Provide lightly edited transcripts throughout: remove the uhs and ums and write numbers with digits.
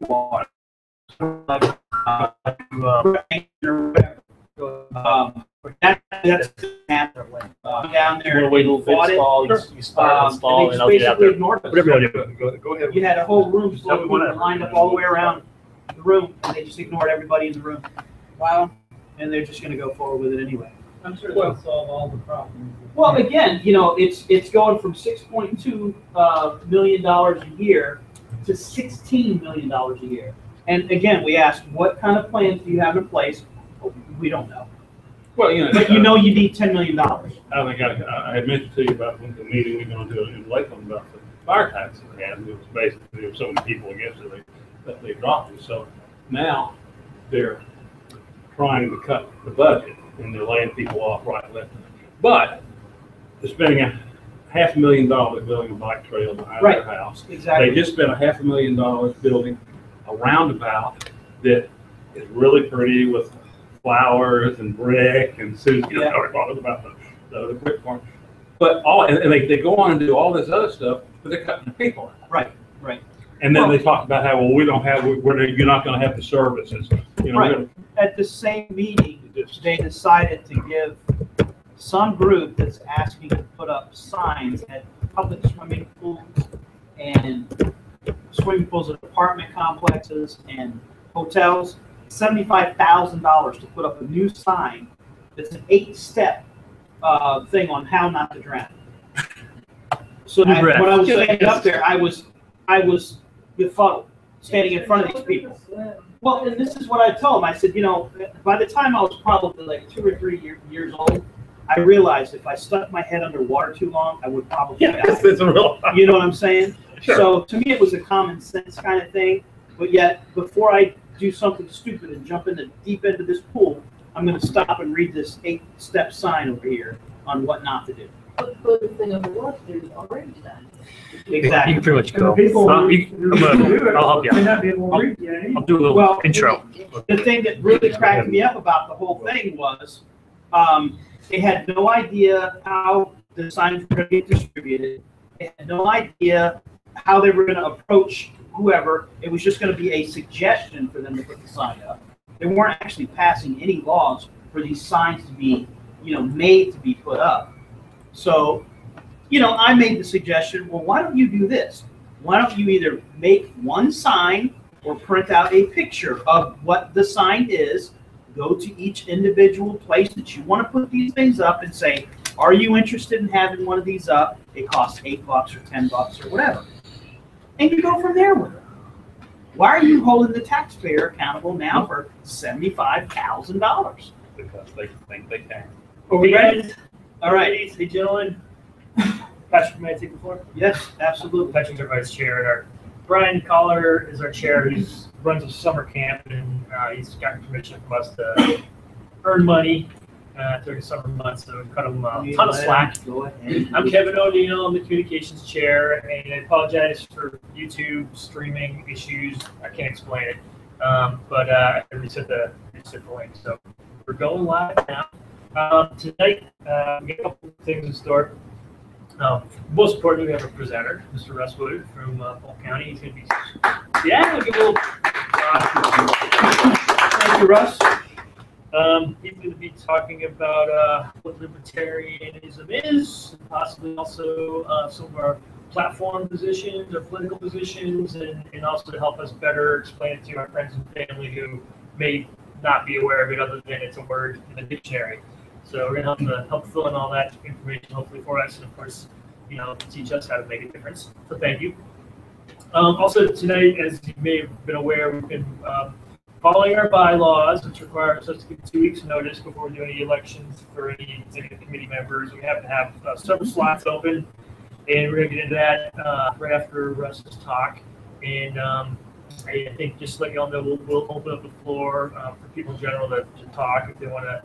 water. That's down there. Wait till Bought it. you start install, and and they I'll get out basically there. ignored us. Whatever you do. Go ahead. You had a whole room full of people lined up all the way around the room, and they just ignored everybody in the room. Wow. And they're just going to go forward with it anyway. I'm sure they'll solve all the problems. Well, again, you know, it's going from $6.2 million a year to $16 million a year. And again, we asked, what kind of plans do you have in place? Well, we don't know. Well, you know, But you know you need $10 million. I think I had mentioned to you about the meeting we're going to do in Lakeland about the fire tax that we had. It was basically, there were so many people against it that they dropped it. So now they're trying to cut the budget and they're laying people off right and left. But they're spending $500,000 building a bike trail behind their house. Exactly. They just spent $500,000 building a roundabout that is really pretty with flowers and brick and Susan talking about the brick farm. But and they go on and do all this other stuff, but they're cutting the people out. Right. And then they talk about how, well, you're not going to have the services. You know, right. At the same meeting, they decided to give some group that's asking to put up signs at public swimming pools and swimming pools at apartment complexes and hotels, $75,000 to put up a new sign that's an 8-step thing on how not to drown. So when I was standing up there, I was befuddled, standing in front of these people. Well, and this is what I told them. I said, you know, by the time I was probably like 2 or 3 years old, I realized if I stuck my head underwater too long, I would probably die. It's a real. You know what I'm saying? Sure. So to me, it was a common sense kind of thing. But yet, before I do something stupid and jump in the deep end of this pool, I'm going to stop and read this 8-step sign over here on what not to do. But the thing of what to do is already done. Exactly. You can pretty much go. People I'll help you. may not be able to read yet. I'll do a little intro. The thing that really cracked me up about the whole thing was they had no idea how the signs were going to get distributed. They had no idea how they were going to approach whoever. It was just going to be a suggestion for them to put the sign up. They weren't actually passing any laws for these signs to be, you know, made to be put up. So, you know, I made the suggestion, well, why don't you do this? Why don't you either make one sign or print out a picture of what the sign is, go to each individual place that you want to put these things up and say, are you interested in having one of these up? It costs $8 or $10 or whatever. And you go from there with it. Why are you holding the taxpayer accountable now for $75,000? Because they think they can. Are we ready? All right. Ladies and gentlemen, Patrick, may I take the floor? Yes, absolutely. Patrick's our vice chair, and our Brian Collar is our chair, who runs a summer camp, and he's gotten permission from us to earn money during the summer months, so we cut him a ton of slack. Go ahead. I'm Kevin O'Neill, I'm the communications chair, and I apologize for YouTube streaming issues. I can't explain it, but I reset the link. So we're going live now. Tonight, we got a couple of things in store. Most importantly, we have a presenter, Mr. Russ Wood from Polk County. He's going to be, we'll give a little. Thank you, Russ. He's going to be talking about what libertarianism is, and possibly also some of our platform positions or political positions, and also to help us better explain it to our friends and family who may not be aware of it other than it's a word in the dictionary. So we're going to help fill in all that information hopefully for us, and of course, you know, teach us how to make a difference. So thank you. Also tonight, as you may have been aware, we've been following our bylaws, which require us to give 2 weeks notice before we do any elections for any executive committee members. We have to have several slots open, and we're going to get into that right after Russ's talk. And I think just to let you all know, we'll open up the floor for people in general to talk if they want to.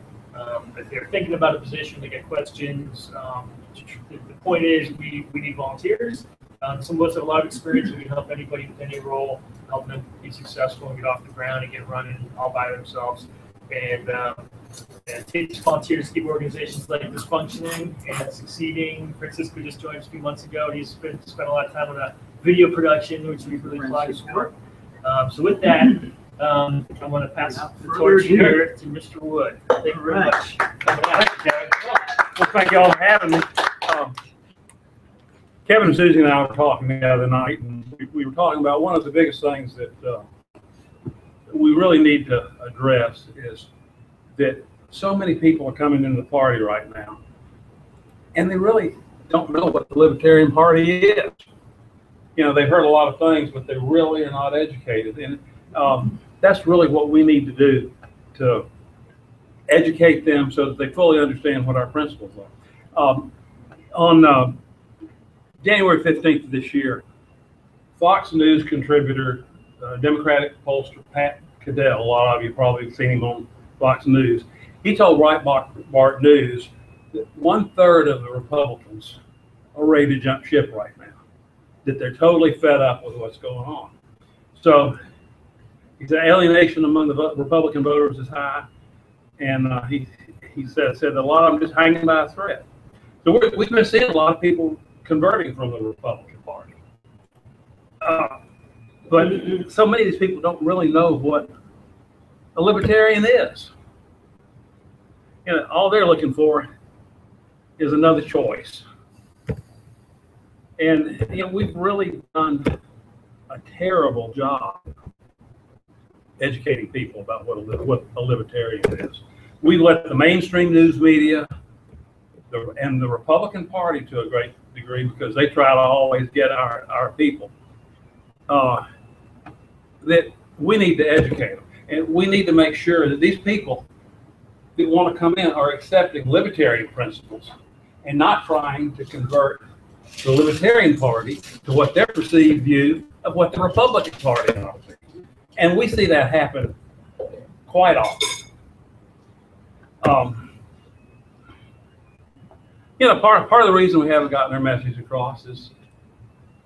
If they're thinking about a position, they get questions. The point is, we need volunteers. Some of us have a lot of experience. We can help anybody with any role, help them be successful and get off the ground and get running all by themselves. And it takes volunteers to keep organizations like this functioning and succeeding. Francisco just joined us a few months ago. He's spent a lot of time on a video production, which we really applaud for. So with that, I'm going to pass the torch here to Mr. Wood. Thank you very much for coming out. Well, thank y'all for having me. Kevin and Susie and I were talking the other night, and we were talking about one of the biggest things that we really need to address is that so many people are coming into the party right now, and they really don't know what the Libertarian Party is. You know, they've heard a lot of things, but they really are not educated. And that's really what we need to do, to educate them so that they fully understand what our principles are. On January 15th of this year, Fox News contributor, Democratic pollster Pat Caddell, a lot of you probably have seen him on Fox News, he told Breitbart News that 1/3 of the Republicans are ready to jump ship right now, that they're totally fed up with what's going on. So the alienation among the Republican voters is high, and he said a lot of them just hanging by a thread. So we've been seeing a lot of people converting from the Republican Party. But so many of these people don't really know what a libertarian is. You know, all they're looking for is another choice. And you know, we've really done a terrible job educating people about what a libertarian is. We let the mainstream news media and the Republican Party to a great degree, because they try to always get our people, that we need to educate them. And we need to make sure that these people that want to come in are accepting libertarian principles and not trying to convert the Libertarian Party to what their perceived view of what the Republican Party is. And we see that happen quite often. You know, part of the reason we haven't gotten our message across is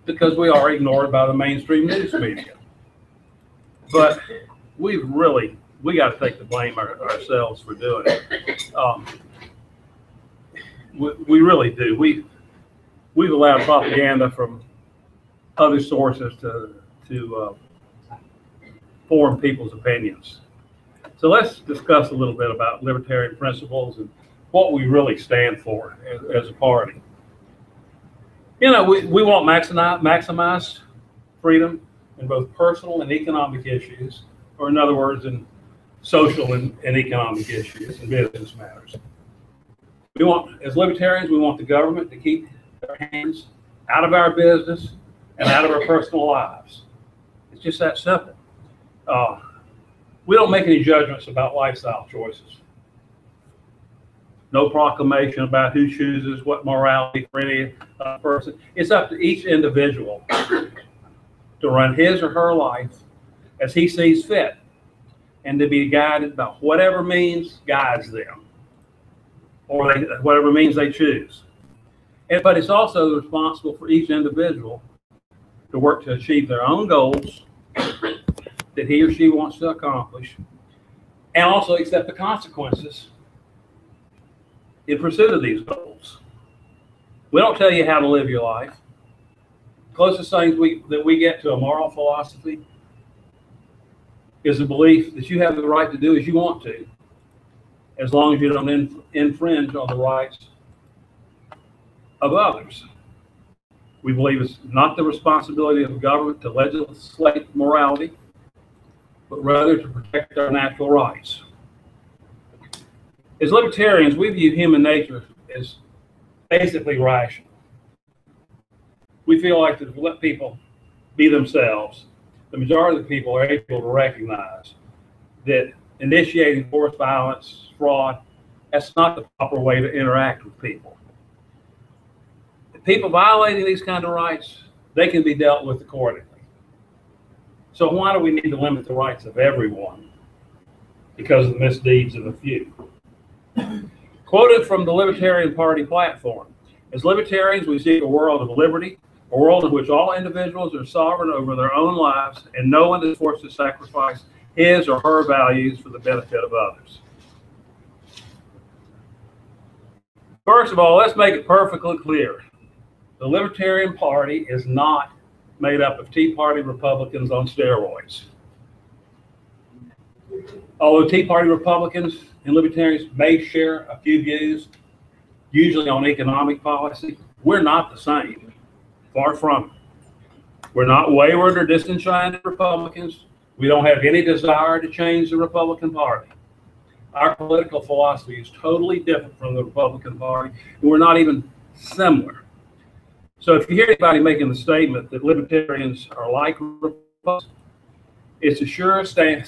because we are ignored by the mainstream news media. But we got to take the blame ourselves for doing it. We really do. We've allowed propaganda from other sources to form people's opinions. So let's discuss a little bit about libertarian principles and what we really stand for as a party. You know, we want maximize freedom in both personal and economic issues, or in other words, in social and economic issues and business matters. As libertarians, we want the government to keep their hands out of our business and out of our personal lives. It's just that simple. We don't make any judgments about lifestyle choices. No proclamation about who chooses what morality for any person. It's up to each individual to run his or her life as he sees fit, and to be guided by whatever means guides them, or whatever means they choose. But it's also responsible for each individual to work to achieve their own goals that he or she wants to accomplish, and also accept the consequences in pursuit of these goals. We don't tell you how to live your life. The closest things that we get to a moral philosophy is the belief that you have the right to do as you want to, as long as you don't infringe on the rights of others. We believe it's not the responsibility of the government to legislate morality, but rather to protect our natural rights. As libertarians, we view human nature as basically rational. We feel like to let people be themselves, the majority of the people are able to recognize that initiating forced violence, fraud, that's not the proper way to interact with people. If people violating these kind of rights, they can be dealt with accordingly. So why do we need to limit the rights of everyone because of the misdeeds of a few? Quoted from the Libertarian Party platform, as libertarians, we seek a world of liberty, a world in which all individuals are sovereign over their own lives and no one is forced to sacrifice his or her values for the benefit of others. First of all, let's make it perfectly clear. The Libertarian Party is not made up of Tea Party Republicans on steroids. Although Tea Party Republicans and Libertarians may share a few views, usually on economic policy, we're not the same. Far from it. We're not wayward or disenchanted Republicans. We don't have any desire to change the Republican Party. Our political philosophy is totally different from the Republican Party, and we're not even similar. So if you hear anybody making the statement that libertarians are like Republicans, it's a sure sign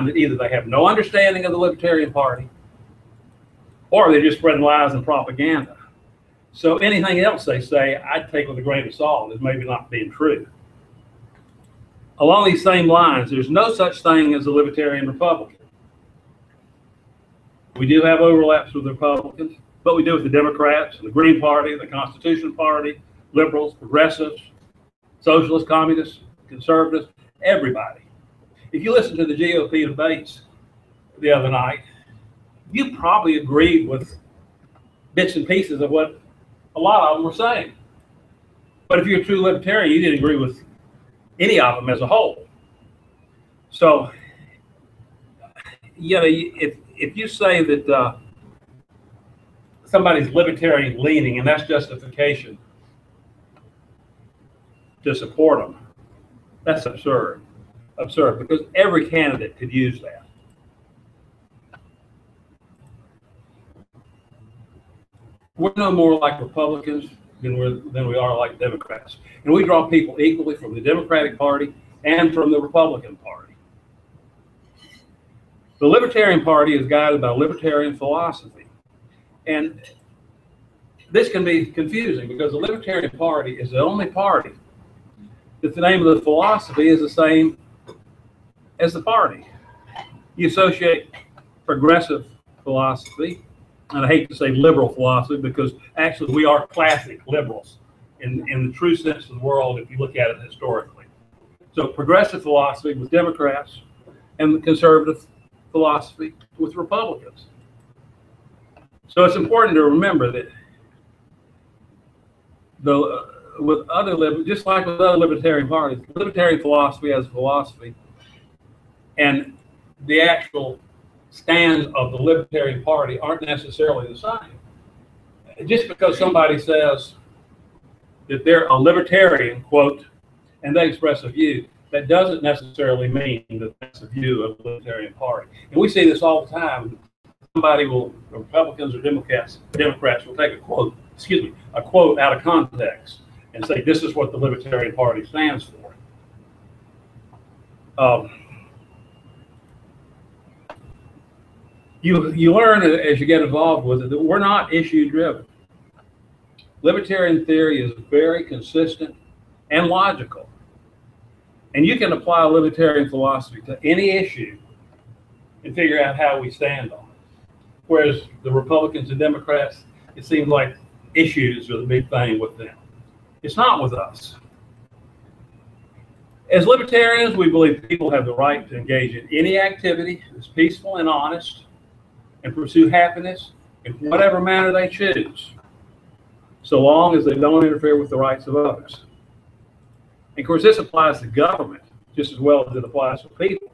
that either they have no understanding of the Libertarian Party or they're just spreading lies and propaganda. So anything else they say, I'd take with a grain of salt as maybe not being true. Along these same lines, there's no such thing as a Libertarian Republican. We do have overlaps with the Republicans, but we do with the Democrats, the Green Party, the Constitution Party, liberals, progressives, socialists, communists, conservatives, everybody. If you listen to the GOP debates the other night, you probably agreed with bits and pieces of what a lot of them were saying. But if you're a true libertarian, you didn't agree with any of them as a whole. So, you know, if you say that somebody's libertarian leaning and that's justification to support them, that's absurd. Absurd, because every candidate could use that. We're no more like Republicans than we are like Democrats. And we draw people equally from the Democratic Party and from the Republican Party. The Libertarian Party is guided by libertarian philosophy. And this can be confusing because the Libertarian Party is the only party that the name of the philosophy is the same as the party. You associate progressive philosophy, and I hate to say liberal philosophy because actually we are classic liberals in the true sense of the world if you look at it historically. So progressive philosophy with Democrats and the conservative philosophy with Republicans. So it's important to remember that just like with other libertarian parties, libertarian philosophy has a philosophy, and the actual stands of the Libertarian Party aren't necessarily the same. Just because somebody says that they're a libertarian, quote, and they express a view, that doesn't necessarily mean that that's the view of the Libertarian Party. And we see this all the time. Republicans or Democrats will take a quote out of context and say this is what the Libertarian Party stands for. You learn as you get involved with it that we're not issue driven. Libertarian theory is very consistent and logical. And you can apply libertarian philosophy to any issue and figure out how we stand on it. Whereas the Republicans and Democrats, it seems like issues are the big thing with them. It's not with us. As libertarians, we believe people have the right to engage in any activity that's peaceful and honest and pursue happiness in whatever manner they choose, so long as they don't interfere with the rights of others. And of course, this applies to government just as well as it applies to people.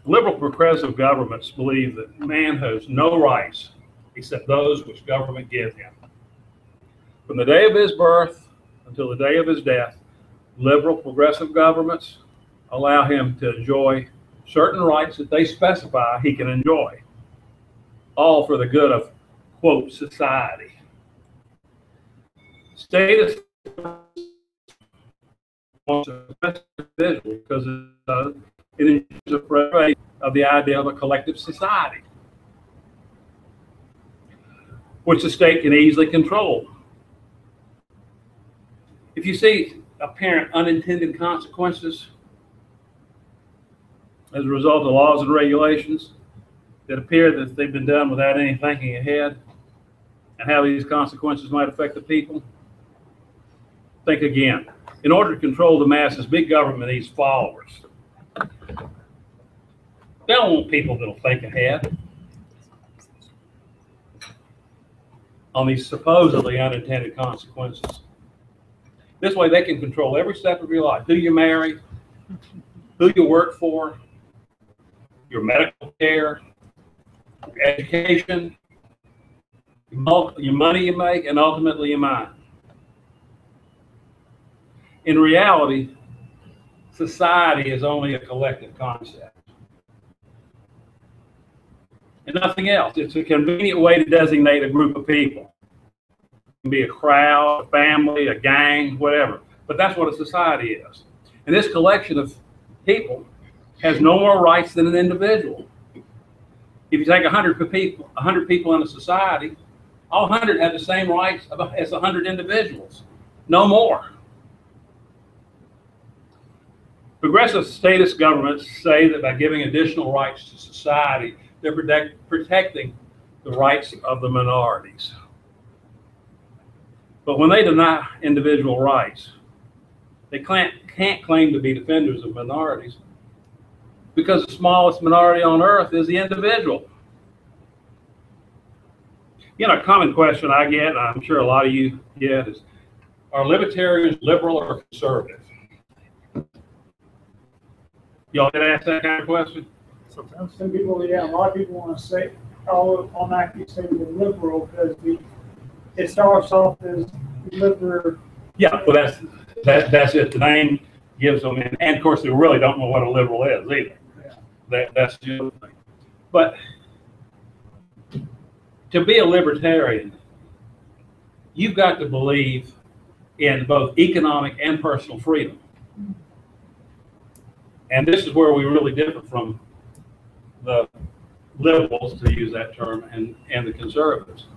Liberal progressive governments believe that man has no rights except those which government gives him. From the day of his birth until the day of his death, liberal progressive governments allow him to enjoy certain rights that they specify he can enjoy, all for the good of, quote, society. Status because it is afraid of the idea of a collective society, which the state can easily control. If you see apparent unintended consequences as a result of laws and regulations that appear that they've been done without any thinking ahead and how these consequences might affect the people, think again. In order to control the masses, big government needs followers. They don't want people that'll think ahead on these supposedly unintended consequences. This way they can control every step of your life. Who you marry, who you work for, your medical care, your education, your money you make, and ultimately your mind. In reality, society is only a collective concept and nothing else. It's a convenient way to designate a group of people. It can be a crowd, a family, a gang, whatever. But that's what a society is. And this collection of people has no more rights than an individual. If you take 100 people in a society, all 100 have the same rights as 100 individuals, no more. Progressive statist governments say that by giving additional rights to society, they're protecting the rights of the minorities. But when they deny individual rights, they can't claim to be defenders of minorities, because the smallest minority on earth is the individual. You know, a common question I get, and I'm sure a lot of you get, is, are libertarians liberal or conservative? Y'all get asked that kind of question? Sometimes some people, yeah, a lot of people want to say, automatically say we're liberal because it starts off as liberal. Yeah, well, that's it. The name gives them, and of course they really don't know what a liberal is either. Yeah. That's the other thing. But to be a libertarian, you've got to believe in both economic and personal freedom. And this is where we really differ from the liberals, to use that term, and the conservatives.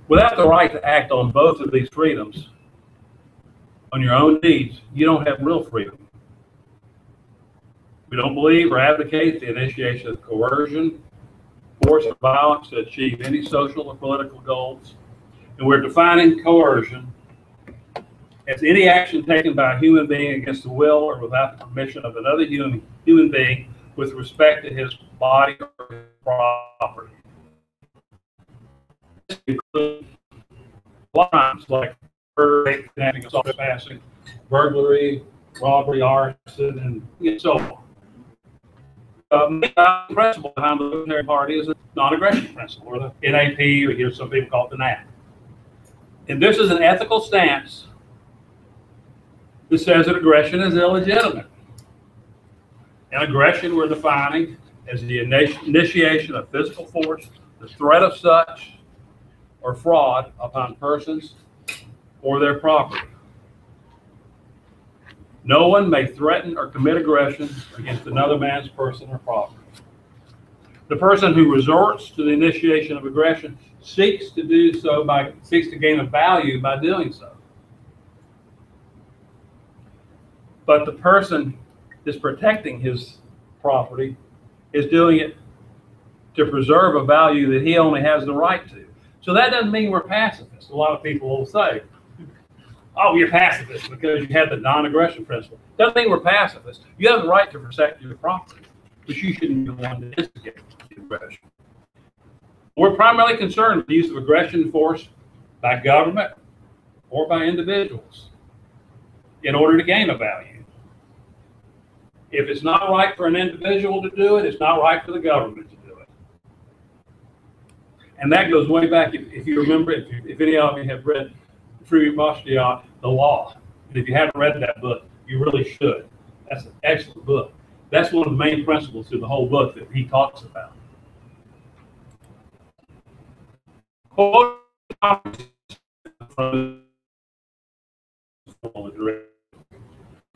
Without the right to act on both of these freedoms, on your own needs, you don't have real freedom. We don't believe or advocate the initiation of coercion, force, or violence to achieve any social or political goals. And we're defining coercion as any action taken by a human being against the will or without the permission of another human being with respect to his body or his property. This includes crimes like murder, kidnapping, assault, trespassing, burglary, robbery, arson, and so on. The principle behind the Libertarian Party is the non-aggression principle, or the NAP, or here some people call it the NAP. And this is an ethical stance that says that aggression is illegitimate. And aggression we're defining as the initiation of physical force, the threat of such, or fraud upon persons or their property. No one may threaten or commit aggression against another man's person or property. The person who resorts to the initiation of aggression seeks to gain a value by doing so. But the person is protecting his property is doing it to preserve a value that he only has the right to. So that doesn't mean we're pacifists. A lot of people will say, oh, you're pacifist because you have the non-aggression principle. Doesn't mean we're pacifists. You have the right to protect your property, but you shouldn't be the one to instigate aggression. We're primarily concerned with the use of aggression and force by government or by individuals in order to gain a value. If it's not right for an individual to do it, it's not right for the government to do it. And that goes way back, if you remember, if any of you have read Friedrich Bastiat, The Law. And if you haven't read that book, you really should. That's an excellent book. That's one of the main principles through the whole book that he talks about.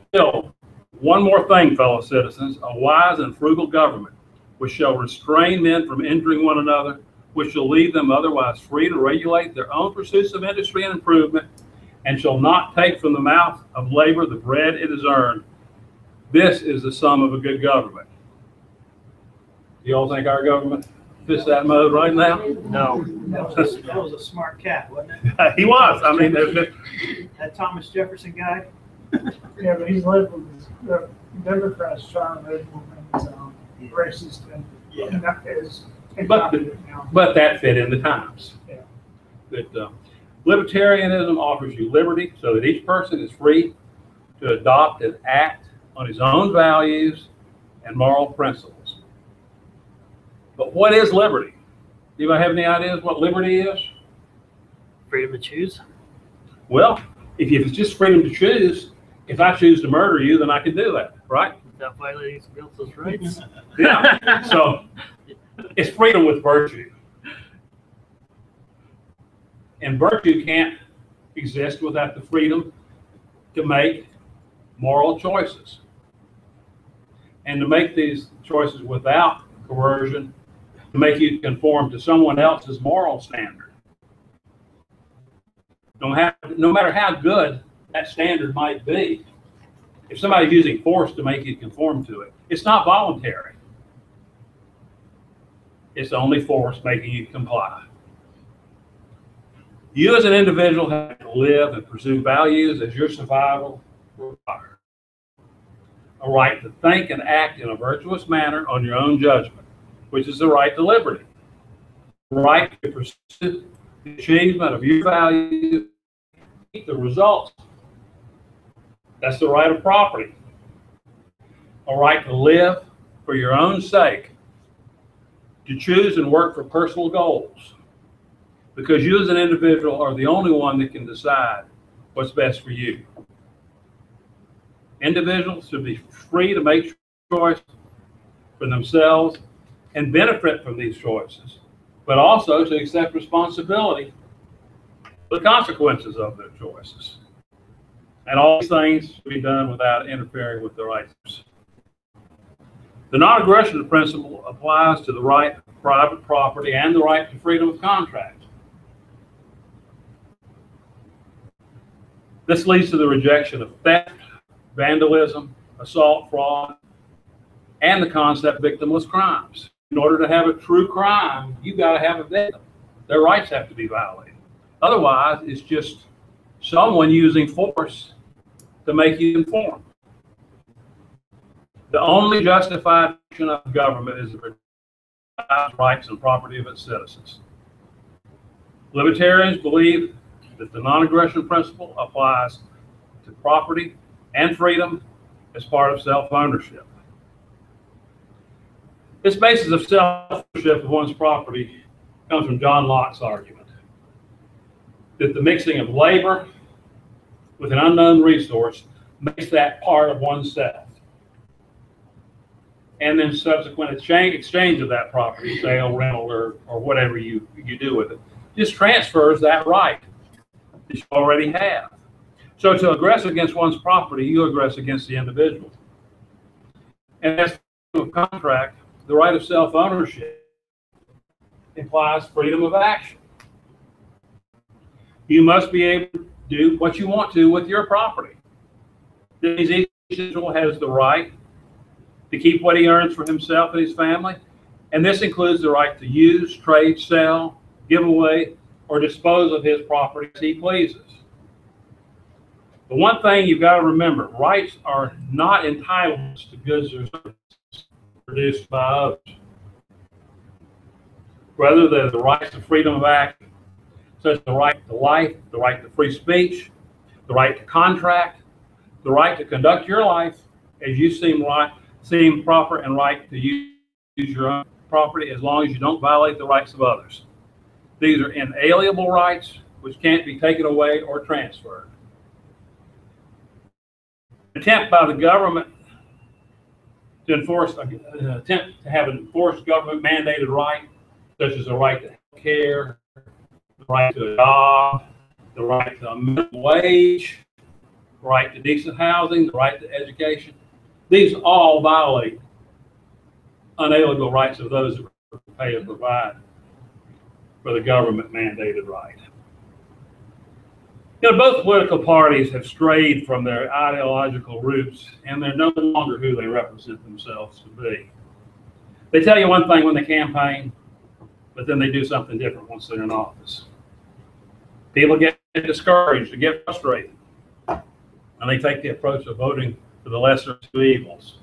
Still, one more thing, fellow citizens, a wise and frugal government, which shall restrain men from injuring one another, which shall leave them otherwise free to regulate their own pursuits of industry and improvement, and shall not take from the mouth of labor the bread it has earned. This is the sum of a good government. Do you all think our government fits that mode right now? No. That was a smart cat, wasn't it? He was. I mean, That Thomas Jefferson guy. Yeah, but he's led with the Democrats trying to make racist and that is. But that fit in the times. Yeah. That libertarianism offers you liberty so that each person is free to adopt and act on his own values and moral principles. But what is liberty? Do you have any ideas what liberty is? Freedom to choose. Well, if it's just freedom to choose, if I choose to murder you, then I can do that, right? Without violating somebody else's rights. Yeah. So it's freedom with virtue. And virtue can't exist without the freedom to make moral choices. And to make these choices without coercion, to make you conform to someone else's moral standard. No matter how good that standard might be, if somebody's using force to make you conform to it, it's not voluntary. It's only force making you comply. You as an individual have to live and pursue values as your survival requires. A right to think and act in a virtuous manner on your own judgment, which is the right to liberty. The right to pursue the achievement of your values, the results. That's the right of property. A right to live for your own sake, to choose and work for personal goals, because you as an individual are the only one that can decide what's best for you. Individuals should be free to make choices for themselves and benefit from these choices, but also to accept responsibility for the consequences of their choices. And all these things should be done without interfering with the rights. The non-aggression principle applies to the right to private property and the right to freedom of contract. This leads to the rejection of theft, vandalism, assault, fraud, and the concept of victimless crimes. In order to have a true crime, you've got to have a victim. Their rights have to be violated. Otherwise, it's just someone using force to make you conform. The only justified action of government is to protect the rights and property of its citizens. Libertarians believe that the non-aggression principle applies to property and freedom as part of self-ownership. This basis of self-ownership of one's property comes from John Locke's argument that the mixing of labor with an unknown resource makes that part of oneself. And then subsequent exchange of that property, sale, rental, or whatever you do with it, just transfers that right that you already have. So to aggress against one's property, you aggress against the individual. And as a contract, the right of self-ownership implies freedom of action. You must be able to do what you want to with your property. Each individual has the right to keep what he earns for himself and his family, and this includes the right to use, trade, sell, give away, or dispose of his property as he pleases. The one thing you've got to remember, rights are not entitlements to goods or services produced by others. Rather, they're the rights to freedom of action, such as the right to life, the right to free speech, the right to contract, the right to conduct your life as you seem proper and right to use your own property as long as you don't violate the rights of others. These are inalienable rights which can't be taken away or transferred. An attempt by the government to have an enforced government mandated right, such as the right to health care, the right to a job, the right to a minimum wage, the right to decent housing, the right to education. These all violate unalienable rights of those who pay and provide for the government mandated right. You know, both political parties have strayed from their ideological roots, and they're no longer who they represent themselves to be. They tell you one thing when they campaign, but then they do something different once they're in office. People get discouraged and get frustrated, and they take the approach of voting for the lesser of two evils.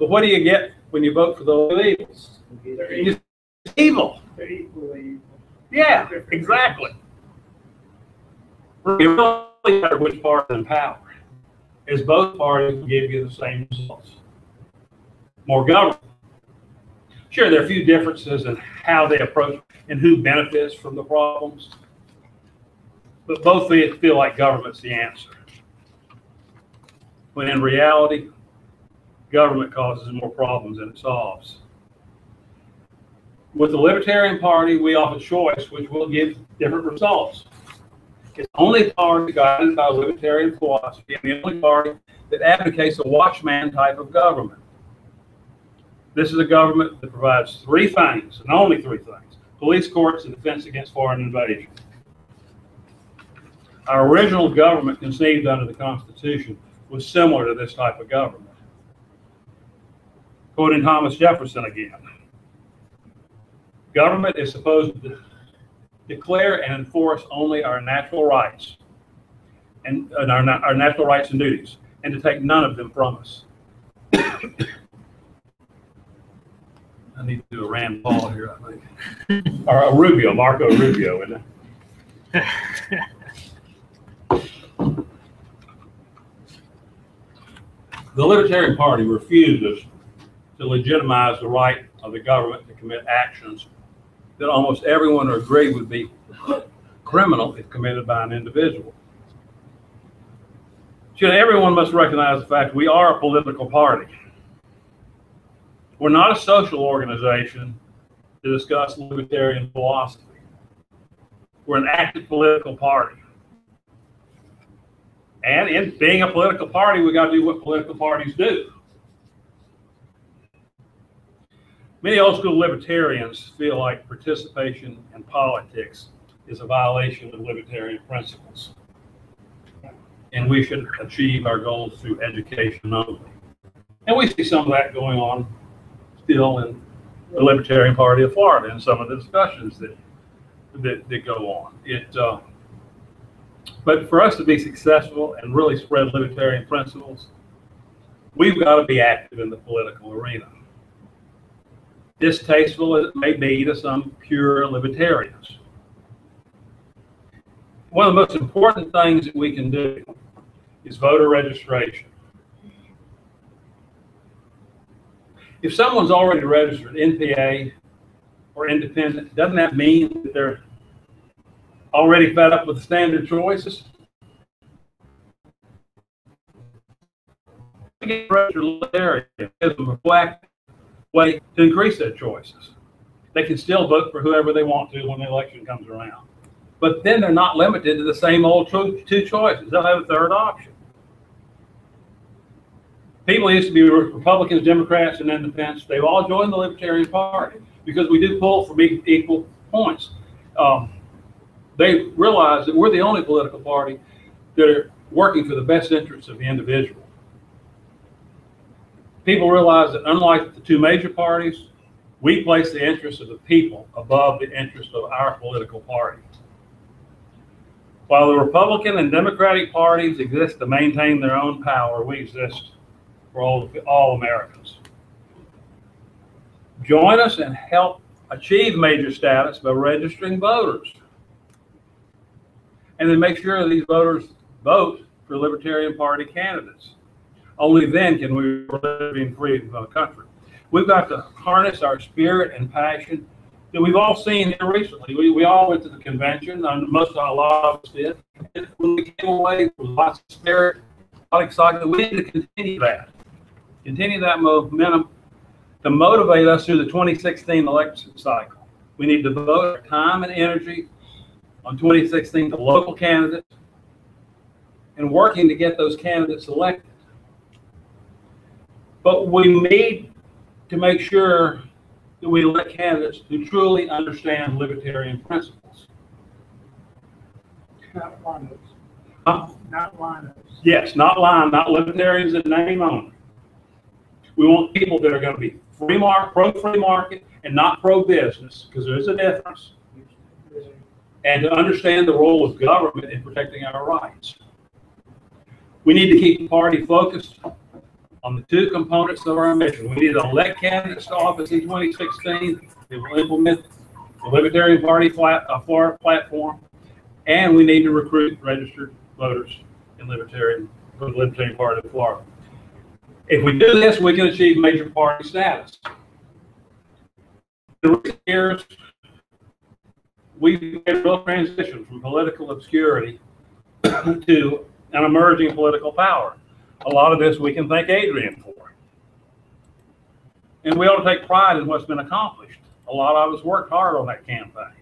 But what do you get when you vote for the two evils? It's evil. They're equally evil. Yeah, exactly. It really matters which party is in power. as both parties will give you the same results. More government. Sure, there are a few differences in how they approach and who benefits from the problems, but both feel like government's the answer. When in reality, government causes more problems than it solves. With the Libertarian Party, we offer choice, which will give different results. It's the only party guided by libertarian philosophy and the only party that advocates a watchman type of government. This is a government that provides three things, and only three things: police, courts, and defense against foreign invasion. Our original government conceived under the Constitution was similar to this type of government. Quoting Thomas Jefferson again, government is supposed to declare and enforce only our natural rights and our natural rights and duties, and to take none of them from us. I need to do a Rand Paul here, I think. Or a Rubio, Marco Rubio, isn't it? The Libertarian Party refuses to legitimize the right of the government to commit actions that almost everyone would agree would be criminal if committed by an individual. So everyone must recognize the fact we are a political party. We're not a social organization to discuss libertarian philosophy. We're an active political party. And in being a political party, we got to do what political parties do. Many old school libertarians feel like participation in politics is a violation of libertarian principles, and we should achieve our goals through education only. And we see some of that going on still in the Libertarian Party of Florida in some of the discussions that go on. But for us to be successful and really spread libertarian principles, we've got to be active in the political arena. Distasteful as it may be to some pure libertarians. One of the most important things that we can do is voter registration. If someone's already registered NPA or independent, doesn't that mean that they're already fed up with the standard choices? Get registered libertarian gives them a black way to increase their choices. They can still vote for whoever they want to when the election comes around. But then they're not limited to the same old two choices. They'll have a third option. People used to be Republicans, Democrats, and independents. They've all joined the Libertarian Party because we do pull from equal points. They realize that we're the only political party that are working for the best interests of the individual. People realize that unlike the two major parties, we place the interests of the people above the interest of our political party. While the Republican and Democratic parties exist to maintain their own power, we exist for all Americans. Join us and help achieve major status by registering voters. And then make sure these voters vote for Libertarian Party candidates. Only then can we live in freedom of the country. We've got to harness our spirit and passion that we've all seen here recently. We all went to the convention, and a lot of us did. And when we came away with lots of spirit, a lot of excitement, we need to continue that. Continue that momentum to motivate us through the 2016 election cycle. We need to devote our time and energy on 2016 to local candidates and working to get those candidates elected. But we need to make sure that we elect candidates who truly understand libertarian principles. Not liners. Huh? Not liners. Yes, not libertarians in name only. We want people that are going to be pro-free market and not pro-business, because there's a difference. And to understand the role of government in protecting our rights. We need to keep the party focused on the two components of our mission. We need to elect candidates to office in 2016 that will implement the Libertarian Party Florida platform, and we need to recruit registered voters in Libertarian for the Libertarian Party of Florida. If we do this, we can achieve major party status. In recent years, we've made a real transition from political obscurity to an emerging political power. A lot of this we can thank Adrian for. And we ought to take pride in what's been accomplished. A lot of us worked hard on that campaign.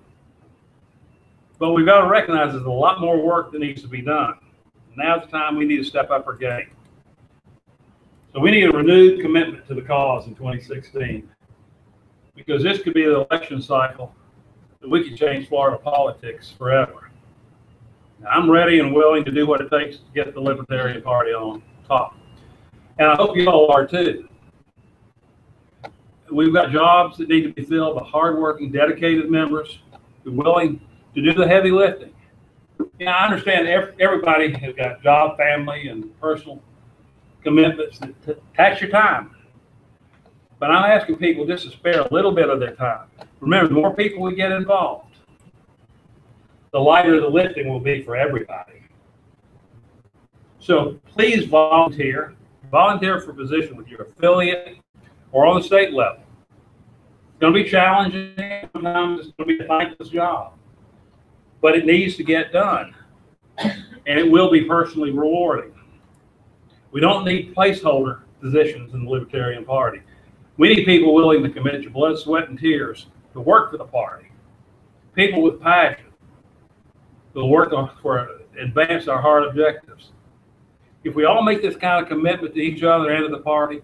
But we've got to recognize there's a lot more work that needs to be done. Now's the time we need to step up our game. So we need a renewed commitment to the cause in 2016, because this could be the election cycle that we can change Florida politics forever. Now, I'm ready and willing to do what it takes to get the Libertarian Party on top. And I hope you all are too. We've got jobs that need to be filled by hardworking, dedicated members who are willing to do the heavy lifting. Yeah, I understand everybody has got job, family, and personal commitments that tax your time. But I'm asking people just to spare a little bit of their time. Remember, the more people we get involved, the lighter the lifting will be for everybody. So please volunteer. Volunteer for a position with your affiliate or on the state level. It's going to be challenging. Sometimes it's going to be a thankless job. But it needs to get done. And it will be personally rewarding. We don't need placeholder positions in the Libertarian Party. We need people willing to commit your blood, sweat, and tears to work for the party. People with passion who will work for advance our hard objectives. If we all make this kind of commitment to each other and to the party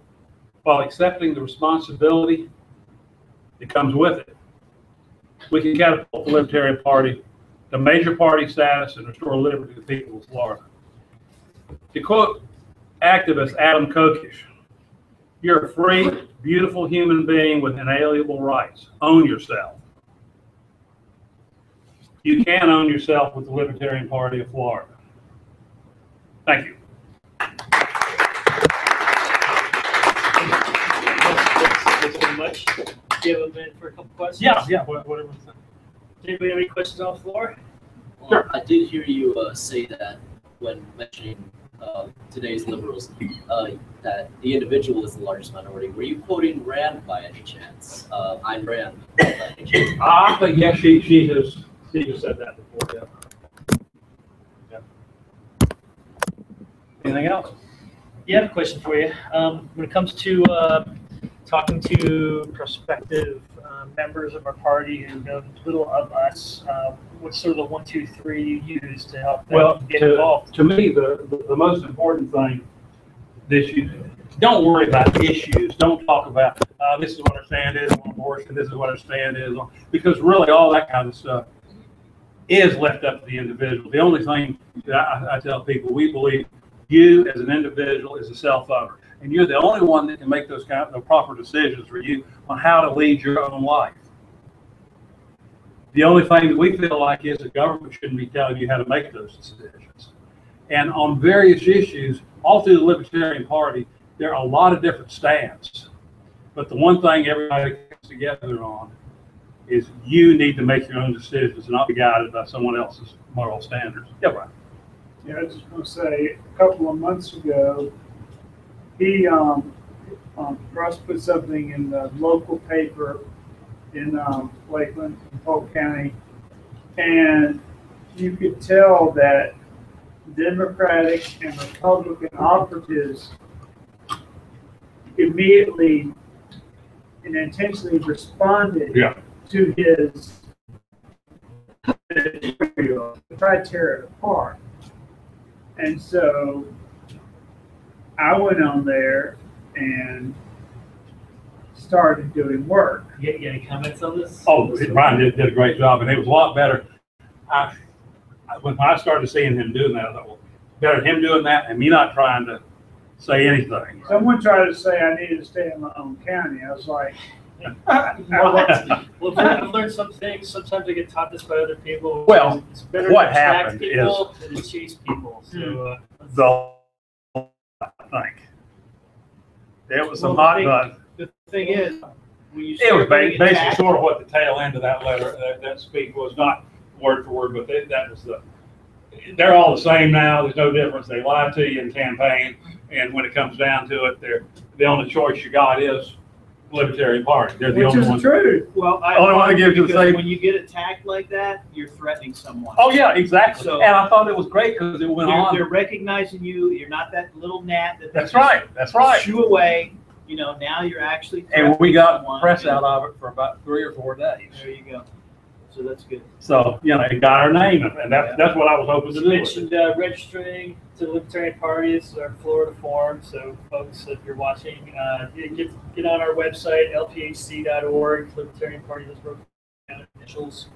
while accepting the responsibility that comes with it, we can catapult the Libertarian Party to major party status and restore liberty to the people of Florida. To quote activist Adam Kokesh, "You're a free, beautiful human being with inalienable rights. Own yourself." You can own yourself with the Libertarian Party of Florida. Thank you. Thanks very much. Do you have a minute for a couple questions? Yeah, whatever. Anybody have any questions on the floor? Well, Sure. I did hear you say that when mentioning today's liberals, that the individual is the largest minority. Were you quoting Rand by any chance? Ayn Rand by any chance? I think, yes, she has said that before, yeah. Anything else? Yeah, I have a question for you. When it comes to talking to prospective members of our party who know little of us, what's sort of the 1, 2, 3 you use to help them get involved? To me, the most important thing that you don't worry about issues. Don't talk about this is what our stand is on abortion. This is what our stand is on, because really all that kind of stuff is left up to the individual. The only thing that I tell people, we believe you as an individual is a self-owner, and you're the only one that can make those kind of proper decisions for you on how to lead your own life. The only thing that we feel like is the government shouldn't be telling you how to make those decisions. And on various issues, all through the Libertarian Party, there are a lot of different stands. But the one thing everybody comes together on is you need to make your own decisions and not be guided by someone else's moral standards. Yeah, right. Yeah, I was just going to say, a couple of months ago, Russ put something in the local paper in Lakeland, in Polk County, and you could tell that Democratic and Republican operatives immediately and intentionally responded to his material to try to tear it apart. And so I went on there and started doing work. You get any comments on this? Oh, Ryan did a great job, and it was a lot better. When I started seeing him doing that, I thought, well, better him doing that and me not trying to say anything. Someone tried to say I needed to stay in my own county. I was like, Well, I've learned some things. Sometimes I get taught this by other people. Well, it's better what to attract happened people than to chase people. So, I think there was some hot button. the thing is, when you It was start getting basically attacked- sort of what the tail end of that letter, that speech was, not word for word, but that was they're all the same now. There's no difference. They lie to you in campaign, and when it comes down to it, the only choice you got is Libertarian Party. They're the Which only is the ones. truth. Well, Only one that gives you the because same- when you get attacked like that, you're threatening someone. Oh yeah, exactly. So- And I thought it was great because it went They're on. recognizing you. You're not that little gnat that they That's right. That's right. shoo away. You know, now you're actually And we threatening got someone, press and out of it for about 3 or 4 days. There you go. So that's good. So, you know, it got our name, and that's what I was hoping to You do with it. mentioned registering to the Libertarian Party. It's our Florida forum. So, folks, if you're watching, get on our website, lphc.org, Libertarian Party of Broken Initials.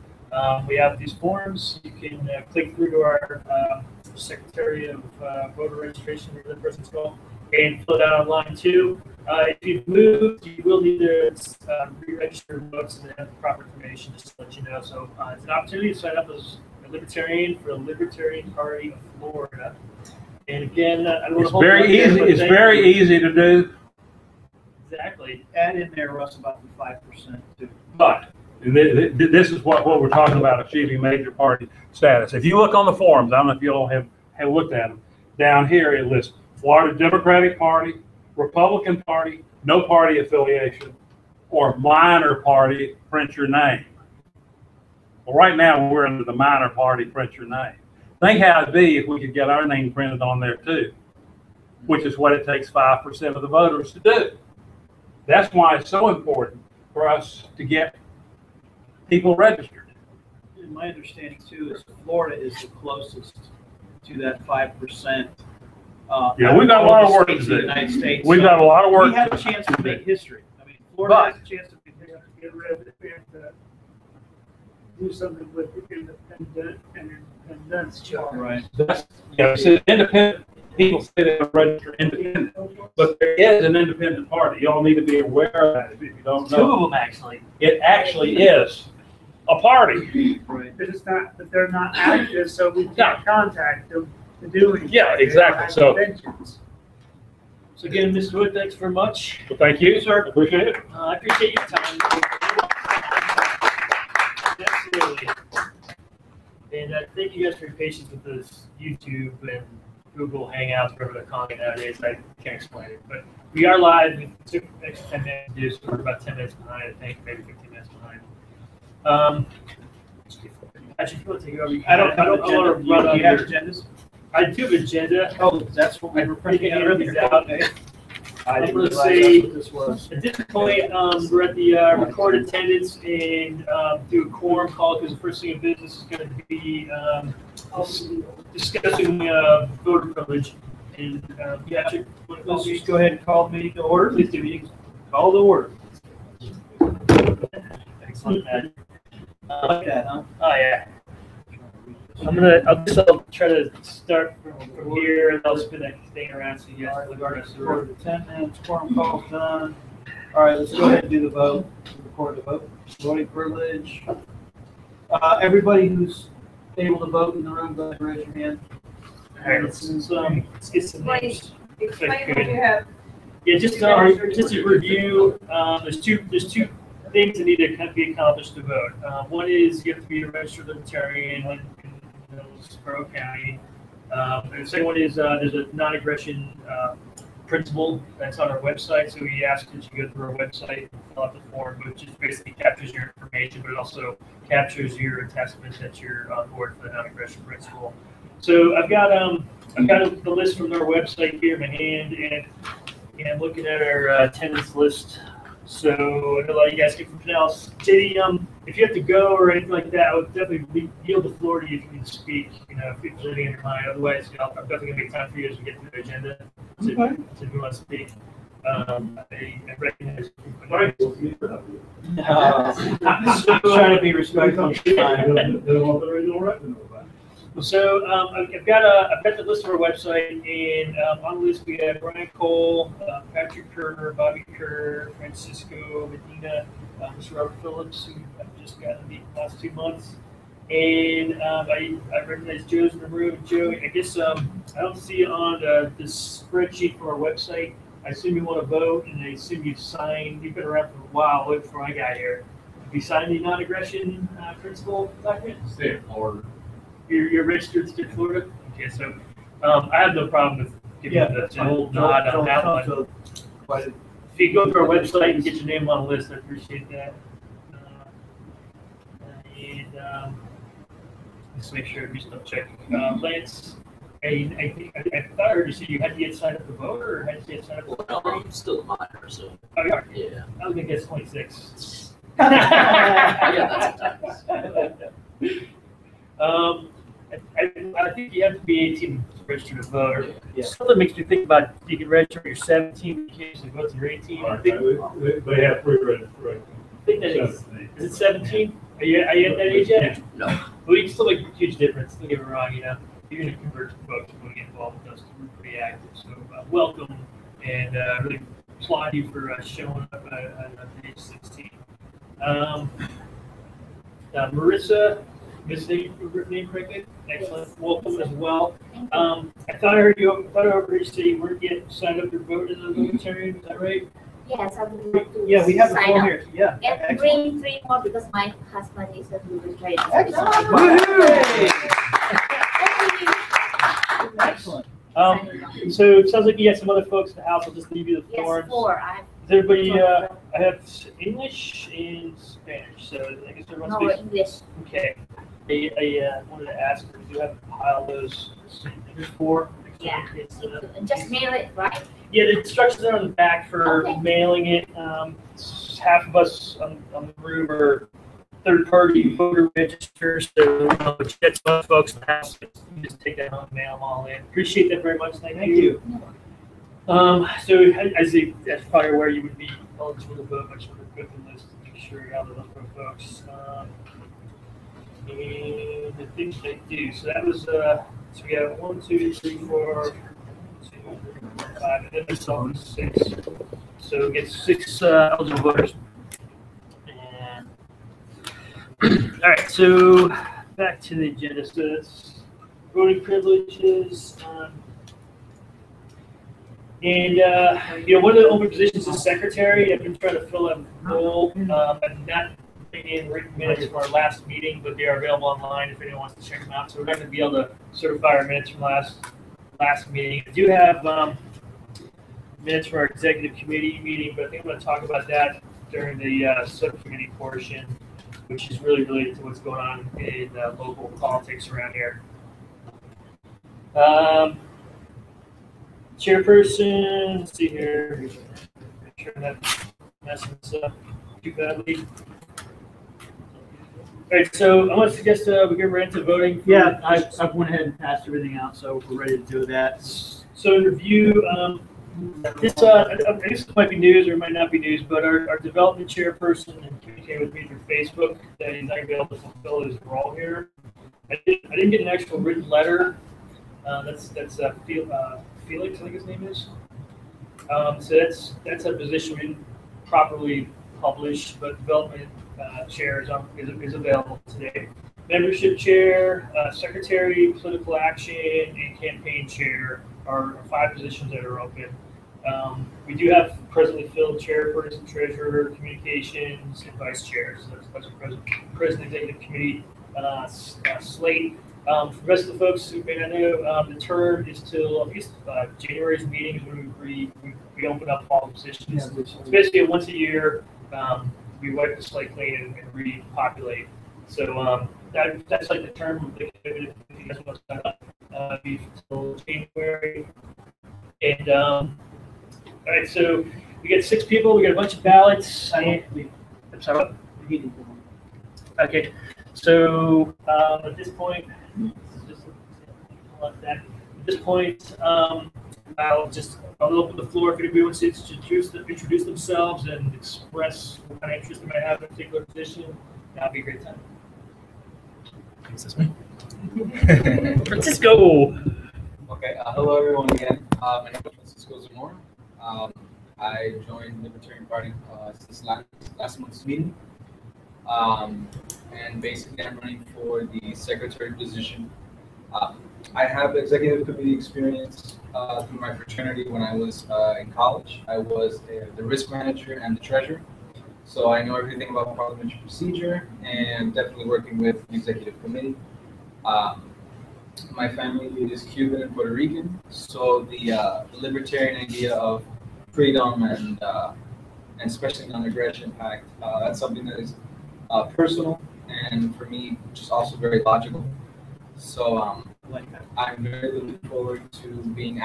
We have these forms. You can click through to our Secretary of Voter Registration, whatever that person's called, and fill it out online too. If you've moved, you will need to re-register votes and have the proper information just to let you know. So it's an opportunity to sign up as a Libertarian for the Libertarian Party of Florida. And again, I don't want It's to hold very you up there, easy. but It's thank very you. easy to do, Exactly. Add in there, Russ, about the 5% too. but this is what we're talking about, achieving major party status. If you look on the forums, I don't know if you all have looked at them, down here it lists Florida Democratic Party, Republican Party, no party affiliation, or minor party, print your name. Well, right now we're under the minor party, print your name. Think how it'd be if we could get our name printed on there too, which is what it takes 5% of the voters to do. That's why it's so important for us to get people registered. And my understanding too is Florida is the closest to that 5%. Yeah, we've got a lot of work to states in the do. United States. We've So got a lot of work we have a to chance to do. make history. I mean, Florida has a chance to make We history. have to get rid of it. We have to do something with the independence charge. Right. That's, yeah, it's an independent, people say they register independent, but there is an independent party. You all need to be aware of that if you don't Two know. of them, actually. It actually is a party. Right. But it's not, but they're not active, so we No. can't contact them to do anything. Yeah, exactly. So- Conventions. So again, Mr. Wood, thanks very much. Well, thank you, sir. Appreciate it. I appreciate your time. Absolutely. And thank you guys for your patience with this YouTube and Google Hangouts, whatever they're calling it nowadays. I can't explain it. But we are live. It took an extra 10 minutes to do, so we're about 10 minutes behind, I think, maybe 15 minutes behind. Actually, if you want to take it over, I don't want to run you on have here. agendas? I do have an agenda. Oh, that's what we were printing out earlier. Okay. I didn't Let's realize see. that's what this was. At this point, we're at the record attendance and do a quorum call because the first thing of business is going to be discussing voter privilege. And Patrick, Let's just go ahead and call the meeting to order. Please do meeting. Call to order. excellent, Matt. Like that, huh? Oh yeah. I'll try to start from here and I'll spin that thing around so you All guys right, look we've already at the room. recorded 10 minutes, quorum call's done. All right, let's go ahead and do the vote. Record the vote. Voting privilege. Everybody who's able to vote in the room, go ahead and raise your hand. All right, let's get some names. Explain what you have. Yeah, just a review. There's two things that need to kind of be accomplished to vote. One is you have to be a registered libertarian in Hillsborough County. And the second one is there's a non-aggression principle that's on our website. So we ask that you go through our website and fill out the form, which just basically captures your information, but it also captures your attestment that you're on board for the non-aggression principle. So I've got the list from our website here in my hand, and I'm looking at our attendance list. So I know a lot of you guys get from else. JD, if you have to go or anything like that, I would definitely yield the floor to you if you can speak. You know, if there's anything in your mind. Otherwise, I'm definitely gonna make time for you as we get through the agenda. So if you want to speak, I recognize. Trying to be respectful. So I've got the list of our website, and on the list we have Brian Cole, Patrick Kerr, Bobby Kerr, Francisco Medina, Mr. Robert Phillips, who I've just gotten to meet the last 2 months, and I recognize Joe's in the room. Joe, I guess I don't see you on this spreadsheet for our website. I assume you want to vote, and I assume you've signed. You've been around for a while, way before I got here. Have you signed the non-aggression principle document? State of Florida. You're registered in the state of Florida? Okay, so I have no problem with giving the whole nod on that one. If you go to our website and get your name on the list, I appreciate that. Let's make sure we still check. Lance, I thought I heard you say you had to get signed up to vote, or had to get signed up to vote? Well, I'm still a minor, so Oh, you are? yeah. I was gonna guess 26. Yeah, that's I think you have to be 18 to register to vote. Or Yeah. something makes me think about you can register when you're 17, you can vote when you're 18. I think, They have pre-registration. that is it 17? Are you at that age yet? No. Well, you can still make a huge difference. Don't get me wrong, you know. You're going to convert to folks who want to get involved with us. We're pretty active. So welcome, and really applaud you for showing up at age 16. Marissa, Miss name correctly? Excellent. Welcome as well. I thought I heard you say you weren't yet signed up to vote as a Libertarian. Is that right? Yes, I would like to. Yeah, we have the sign form up. here. Yeah. And Excellent. bring 3 more because my husband is a Libertarian. Excellent. Woohoo! Excellent. So it sounds like you got some other folks in the house. I'll just leave you the Yes, forms. 4. I Is everybody, I have English and Spanish, so I guess everyone know speaks. English. Okay. I wanted to ask, do you have to pile those things for? Yeah. Just mail it, right? Yeah, the instructions are on the back for Okay. mailing it. Half of us on the room are third-party voter registers, so that's most folks in the house. You just take that home and mail them all in. Appreciate that very much. Thank you. So as probably aware, you would be eligible to vote. I just want to go through the list to make sure you have the list of folks. And I think they do. So that was so we have 1, 2, 3, 4, 2, 3, 4, 5, and then there's all 6. So we get 6 eligible voters. And all right, so back to the agenda. So that's voting privileges. And one of the open positions is secretary. I've been trying to fill that role. I'm not putting in written minutes from our last meeting, but they are available online if anyone wants to check them out. So we're not going to be able to certify our minutes from last meeting. I do have minutes for our executive committee meeting, but I think I'm going to talk about that during the subcommittee portion, which is really related to what's going on in local politics around here. Chairperson, let's see here. Make sure I'm not messing this up too badly. All right, so I'm going to suggest we get right into voting. Yeah, I've went ahead and passed everything out, so we're ready to do that. So in review, this I guess this might be news or it might not be news, but our development chairperson communicated with me through Facebook that he's not going to be able to fulfill his role here. I didn't get an actual written letter. That's Felix, I think his name is. So that's a position we didn't properly publish, but development chair is available today. Membership chair, secretary, political action, and campaign chair are 5 positions that are open. We do have presently filled chairperson, treasurer, communications, and vice chairs. So that's president executive committee slate. For the rest of the folks who may not know, the term is till at least January's meetings when we open up all positions. It's basically once a year, we wipe the slate clean and repopulate. So that's like the term of the committee. If you guys want to sign up, be until January. And all right, so we got 6 people. We got a bunch of ballots. I'm sorry. Okay, so at this point. At this point, I'll open the floor if anybody wants to introduce themselves and express what kind of interest they might have in a particular position. That'd be a great time. Is this me? Francisco. Okay. Hello, everyone. Again, my name is Francisco Zamora. I joined the Libertarian Party since last month's meeting, and basically, I'm running for the secretary position. I have executive committee experience through my fraternity when I was in college. I was the risk manager and the treasurer. So I know everything about parliamentary procedure and definitely working with the executive committee. My family is Cuban and Puerto Rican, so the libertarian idea of freedom and especially non-aggression pact, that's something that is personal and for me just also very logical. So I'm very looking forward to being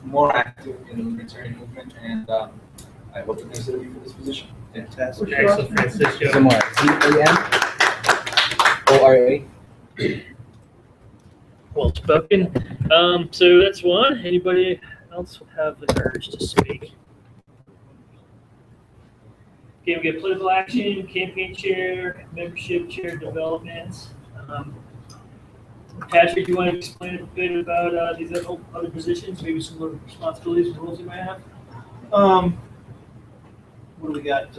more active in the libertarian movement, and I hope to consider me for this position. Fantastic. Excellent, Francisco. Some more. ZAMORA. Well spoken. So that's one. Anybody else have the urge to speak? Okay, we get political action, campaign chair, membership chair, development. Patrick, do you want to explain a bit about these other positions, maybe some of the responsibilities and roles you might have? What do we got?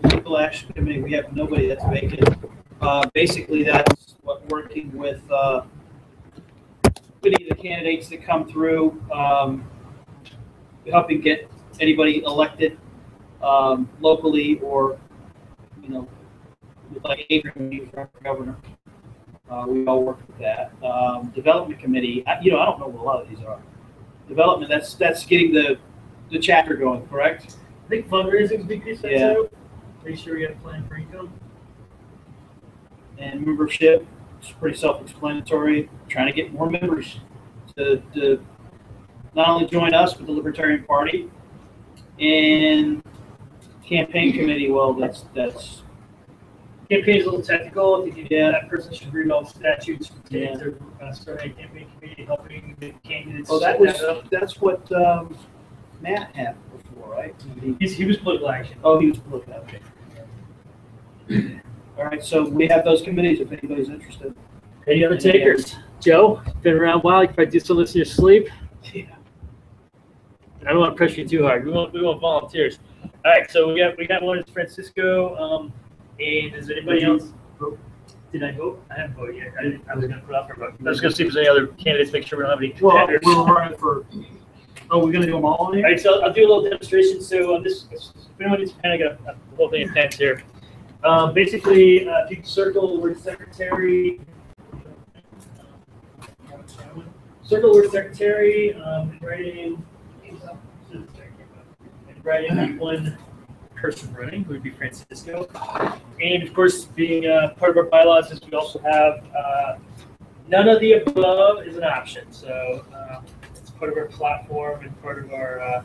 Political action committee. We have nobody that's vacant. Basically, that's what working with any of the candidates that come through, helping get anybody elected locally, or like Adrian for governor. We all work with that. Development committee. I don't know what a lot of these are. Development. That's getting the chapter going. Correct. I think fundraising is a big piece of that too. Make sure we got a plan for income. And membership. It's pretty self-explanatory. Trying to get more members to not only join us but the Libertarian Party. And campaign committee. Well, that's. Campaign is a little technical. I think that person should read all the statutes. Yeah. They're starting a campaign committee, helping the candidates. Oh, that's what Matt had before, right? He was political action. Oh, he was political. Okay. All right, so we have those committees if anybody's interested. Any other takers? Joe, been around a while. You can probably do some of this in your sleep. Yeah. I don't want to pressure you too hard. We want volunteers. All right, so we got one is Francisco. And is anybody else vote? Did I vote? I haven't voted yet. I was going to put out for a vote. I was going to see if there's any other candidates. Make sure we don't have any contenders. Well, we're running for. Oh, we're going to do them all in All here? right, so I'll do a little demonstration. So on this, if anyone needs a pen, I got a whole thing of pens here. Basically, if you can circle the word secretary. Circle the word secretary, and write in one person running, who would be Francisco. And of course, being part of our bylaws is we also have none of the above is an option. So it's part of our platform and part of our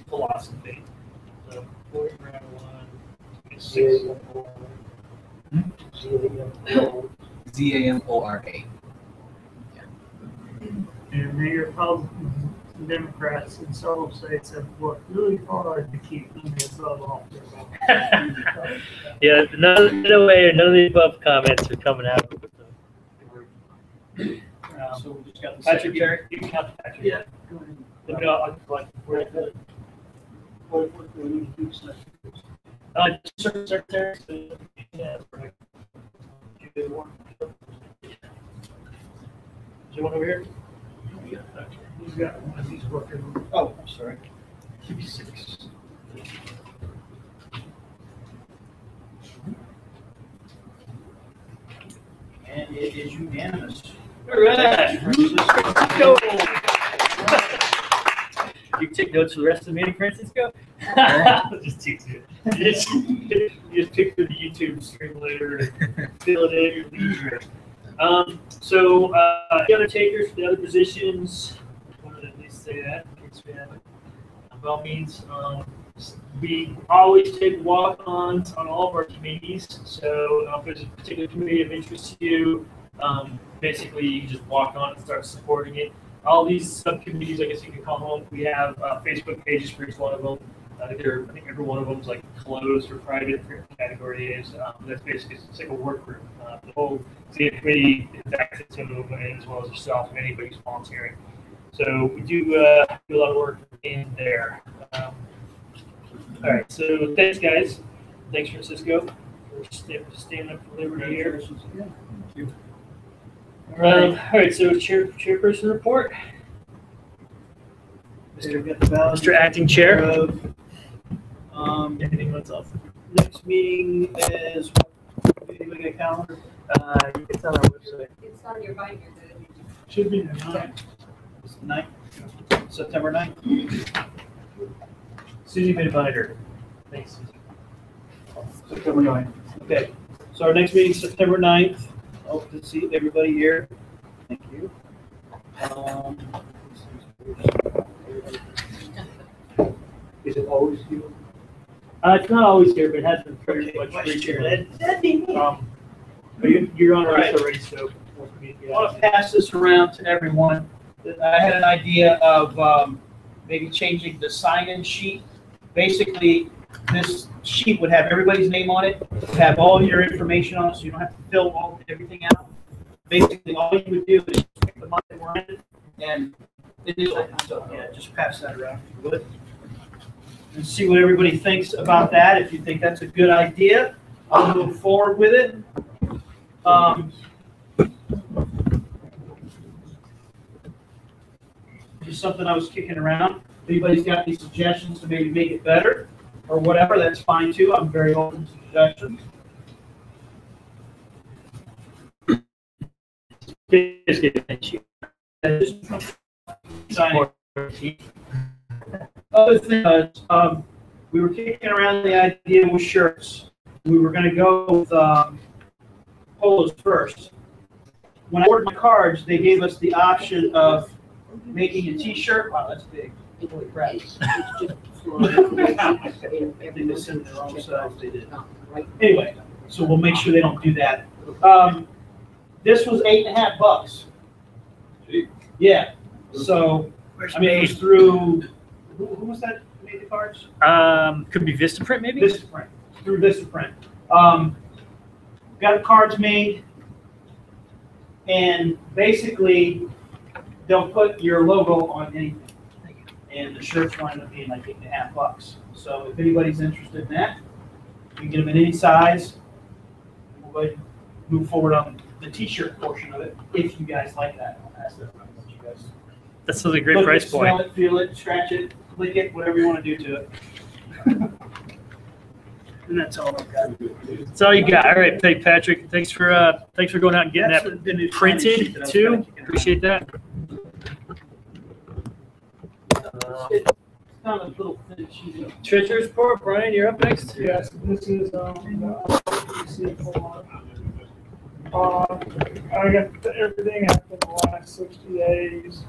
philosophy. So 4 round 1, 6. ZAMORA. And the Republicans and Democrats in several states have worked really hard to keep them above off their vote. Yeah, none of the above comments are coming out. So we just got the Patrick, secretary. you can count Patrick. Yeah. Let me know, where to put it. Secretary. Yeah, that's perfect. Is there one over here? He's got one, he's working. Oh, I'm sorry. 6. And it is unanimous. All right. Francisco. You can take notes for the rest of the meeting, Francisco? Just tease you. You just pick through the YouTube stream later and fill it in your leisure. So the other takers for the other positions, I wanted to at least say that in case we have it. By all means, we always take walk-ons on all of our committees. So if there's a particular committee of interest to you, basically you can just walk on and start supporting it. All these subcommittees, I guess you can call them, we have Facebook pages for each one of them. I think every one of them is like closed or private category is. That's basically, it's like a work group. The whole committee is access to them as well as yourself and anybody who's volunteering. So we do a lot of work in there. All right, so thanks guys. Thanks Francisco for standing up for liberty here. All right, so chairperson report. Mr. Acting Chair. Anything else? Next meeting is Anybody got a calendar? It's on our website. It's on your binder. Should be the 9th. It's the 9th, September 9th. Susie made a binder. Thanks, Susie. September 9th. Okay, so our next meeting is September 9th. Hope to see everybody here. Thank you. Is it always you? It's not always here, but it has been pretty Okay, much vice chair, recently. that'd be me. But you're on our Right. list already, so. I want to pass this around to everyone. I had an idea of maybe changing the sign-in sheet. Basically, this sheet would have everybody's name on it, have all your information on it, so you don't have to fill everything out. Basically, all you would do is pick the month that we're in, and it is open. So, yeah, just pass that around if you would. And see what everybody thinks about that. If you think that's a good idea, I'll move forward with it. Just something I was kicking around. If anybody's got any suggestions to maybe make it better or whatever, that's fine too. I'm very open to suggestions. Just get it. Sign it. Other thing was, we were kicking around the idea with shirts. We were going to go with polos first. When I ordered my cards, they gave us the option of making a T-shirt. Wow, that's big. Holy crap. I think they sent their own size. They did. Anyway, so we'll make sure they don't do that. This was $8.50. Yeah. So, I mean, it was through, who was that who made the cards? Could be Vistaprint maybe? Vistaprint. Through Vistaprint. Got cards made, and basically, they'll put your logo on anything. And the shirts wind up being like $8.50. So if anybody's interested in that, you can get them in any size. We'll go ahead and move forward on the T-shirt portion of it, if you guys like that. I'll pass that around. Let you guys That's still a great look price it, smell point. it, feel it, scratch it, click it, whatever you want to do to it. And that's all I've got. That's all you got. All right, thank Patrick. Thanks for going out and getting That's that the new printed sheet that I was trying too. to get around. Appreciate that. It's not a little thin sheet. Treasurer's report, Brian, you're up next. Yes, this is, the LPHC form. I got everything after the last 60 days.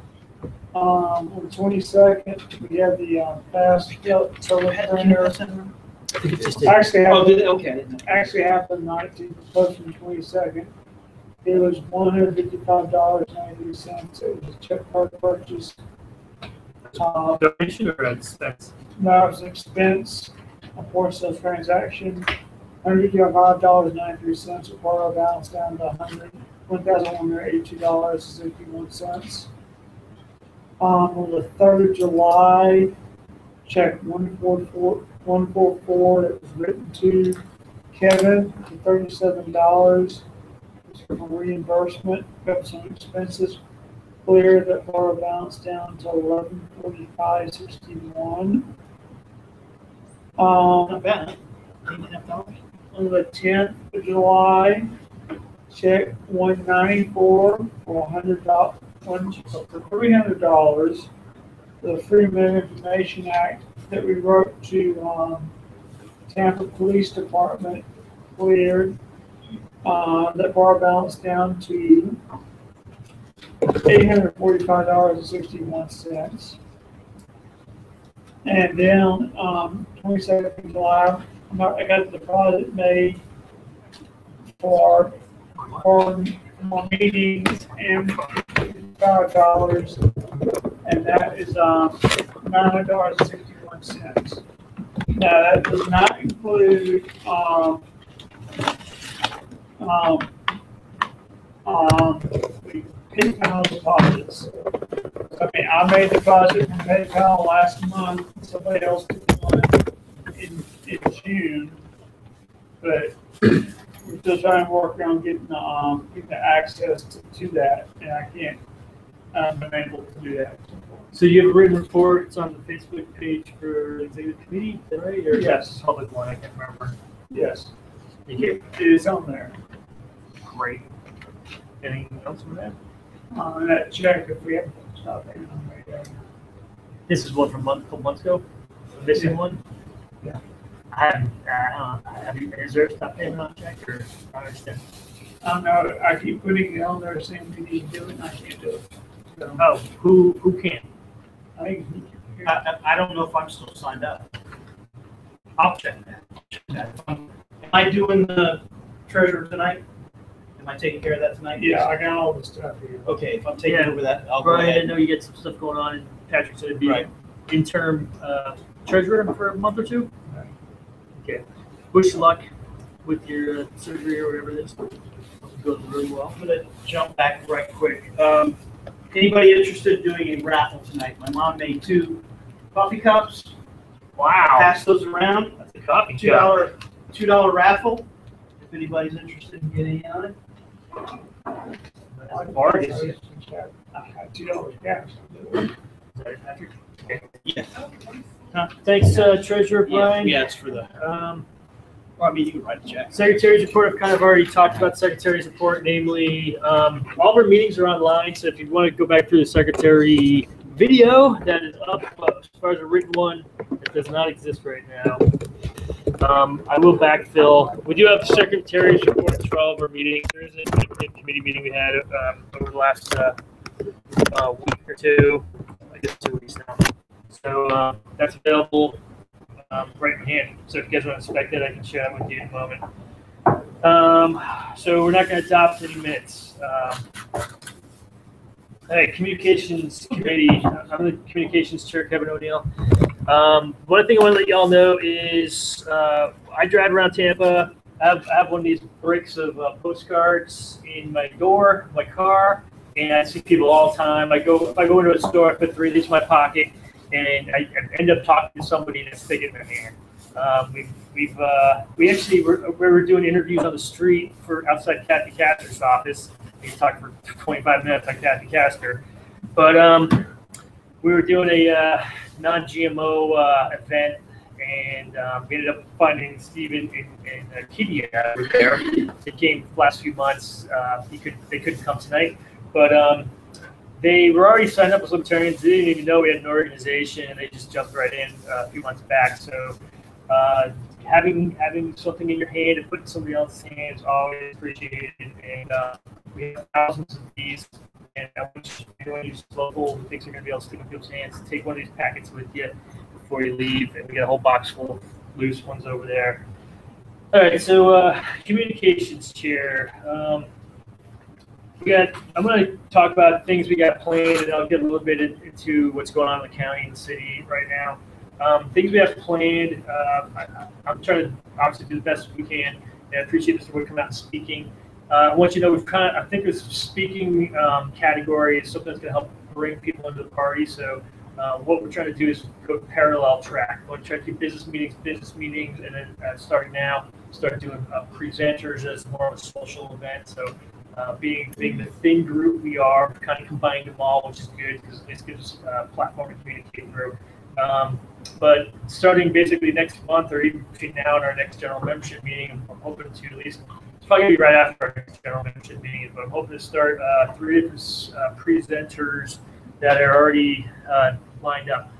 On the 22nd, we had the fast solar printer. Actually, Oh, did it? Okay. I didn't know. actually happened 19th, posted the 22nd. It was $155.93. It was a check card purchase. Donation or expense? No, it was an expense, a forced sales transaction. $155.93 with borrow balance down to $1,182.61. On the 3rd of July, check 144 that was written to Kevin for $37. It's for reimbursement, got some expenses clear, that borrow balance down to $1145.61. Not bad. $8.50. On the 10th of July, check 194 for $100, for $300. The Freedom of Information Act that we wrote to Tampa Police Department cleared. That borrow balance down to $845.61. And then 22nd of July, I got the deposit made for meetings and $5, and that is $900.61. Now that does not include PayPal deposits. I mean, I made a deposit from PayPal last month. Somebody else did one in June, but we're still trying to work on getting the access to that, and I can't. I'm unable to do that. So you have a written report. It's on the Facebook page for the executive committee, is that right? Or Yes. Public one, I can't remember. Yes. Okay, It is on there. great. Anything else from that? On that check, if we have to stop it, right there. This is one from a couple months ago. The missing one. Yeah. Have you, is there a stop payment on check or I understand? I don't know, I keep putting it on there saying we need to do it, and I can't do it. So, Oh, who can? I think, I don't know if I'm still signed up. I'll check that. Am I doing the treasurer tonight? Am I taking care of that tonight? yeah, I got all the stuff here. Okay, if I'm taking Yeah. over that, I'll go Brian, I ahead. know you get some stuff going on, and Patrick said it'd be Right. interim treasurer for a month or two. Right. Okay. Wish you luck with your surgery or whatever it is. Hope it goes really well. I'm gonna jump back right quick. Anybody interested in doing a raffle tonight? My mom made 2 coffee cups. Wow. Pass those around. That's a coffee cup. $2 raffle. If anybody's interested in getting in on it. That's a bargain. I got $2 cash. Is that it, Patrick? Okay. Yes. Thanks, Treasurer Brian. Yeah, it's for the. Well, I mean, you can write a check. Secretary's report, I've kind of already talked about Secretary's report, namely, all of our meetings are online, so if you want to go back through the Secretary video, that is up, but as far as a written one, it does not exist right now. I will backfill. We do have Secretary's reports for all of our meetings. There is a committee meeting we had over the last week or two, I guess 2 weeks now. So that's available right in hand. So if you guys want to inspect it, I can share that with you in a moment. So we're not going to adopt any minutes. Hey, Communications Committee. I'm the Communications Chair, Kevin O'Neill. One thing I want to let y'all know is I drive around Tampa. I have one of these bricks of postcards in my door, my car, and I see people all the time. If I go into a store, I put 3 of these in my pocket, and I end up talking to somebody and stick it in their hand. We actually were doing interviews on the street for outside Kathy Castor's office. We talked for 25 minutes on Kathy Castor, but we were doing a non-GMO event, and we ended up finding Stephen and Kitty over there. They came last few months. They couldn't come tonight, but they were already signed up as Libertarians. They didn't even know we had an organization, and they just jumped right in a few months back. So having something in your hand and putting somebody else's hand is always appreciated. And we have thousands of these. And I wish anyone who's local who thinks they're going to be able to stick in people's hands, take one of these packets with you before you leave. And we got a whole box full of loose ones over there. All right, so communications chair. I'm going to talk about things we got planned, and I'll get a little bit into what's going on in the county and the city right now. Things we have planned. I'm trying to obviously do the best we can, and I appreciate Mr. Wood coming out and speaking. I want you to know I think this speaking category is something that's going to help bring people into the party. So what we're trying to do is go parallel track. We're trying to do business meetings, and then starting now, start doing presenters as more of a social event. So being the thin group we are, kind of combining them all, which is good because it gives us a platform to communicate through. But starting basically next month, or even between now and our next general membership meeting, I'm hoping to at least, it's probably going to be right after our next general membership meeting, but I'm hoping to start 3 different presenters that are already lined up.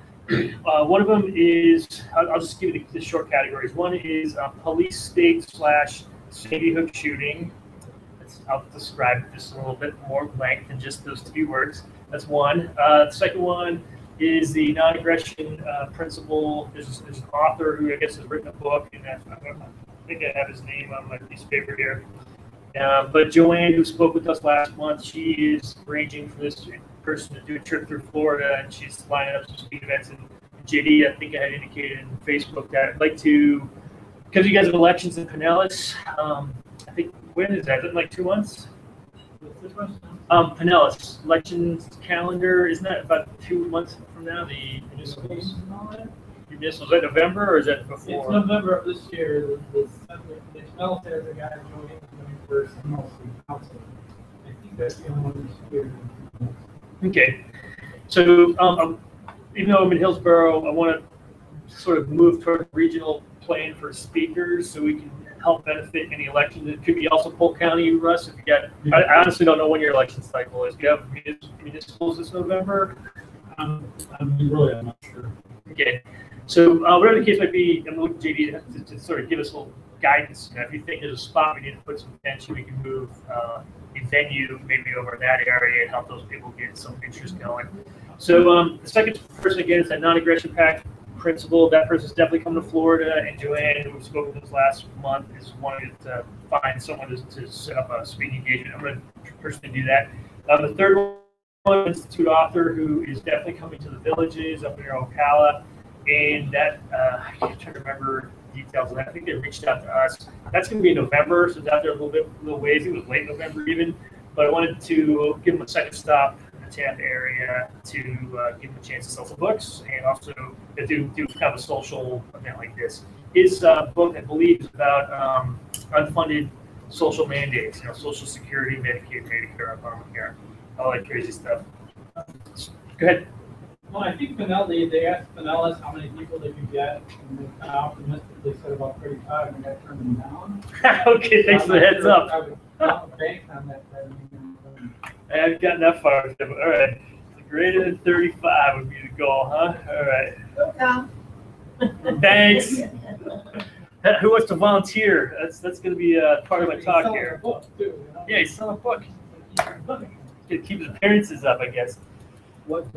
One of them is, I'll just give you the short categories. One is police state / Sandy Hook shooting. I'll describe just a little bit more length than just those 2 words. That's one. The second one is the non-aggression principle. There's an author who I guess has written a book, and I think I have his name on my piece of paper here. But Joanne, who spoke with us last month, she is arranging for this person to do a trip through Florida, and she's lining up some speed events. And JD, I think I had indicated in Facebook that I'd like to, because you guys have elections in Pinellas, I think, when is that? Is it like 2 months? Pinellas elections calendar, isn't that about 2 months from now? The municipals and all that? Municipals, is that November or is that before? It's November of this year. The Pinellas has a guy joining first and mostly council. I think that's the only one this year. Okay. So even though I'm in Hillsborough, I want to sort of move toward a regional plan for speakers so we can help benefit any election. It could be also Polk County, Russ. If you got, I honestly don't know when your election cycle is. Do you have municipals this November? I'm not sure. Okay, so whatever the case might be, I'm looking to JD to sort of give us a little guidance. If you think there's a spot we need to put some attention, we can move a venue maybe over in that area and help those people get some interest going. So the second person again is that non-aggression pact principal. That person's definitely coming to Florida, and Joanne, who we spoke with this last month, is wanting to find someone to set up a speaking engagement. I'm going to personally do that. The third one, Institute author, who is definitely coming to the villages up near Ocala, and that I can't try to remember details of that. I think they reached out to us. That's going to be in November, so it's out there a little ways. It was late November even, but I wanted to give them a second stop in the Tampa area to give them a chance to sell some books and also to do kind of a social event like this. His book, I believe, is about unfunded social mandates, Social Security, Medicaid, Medicare, Obamacare, all that crazy stuff. Go ahead. Well, I think they asked Pinellas how many people they could get, and they kind of optimistically said about 35, and I turned them down. Okay, thanks for the heads up. I would bank on that. I haven't gotten that far with them. All right. So greater than 35 would be the goal, huh? All right. Welcome. Thanks. Who wants to volunteer? That's going to be part of my talk here. Book too, Yeah, he's selling a book. Could keep his appearances up, I guess. What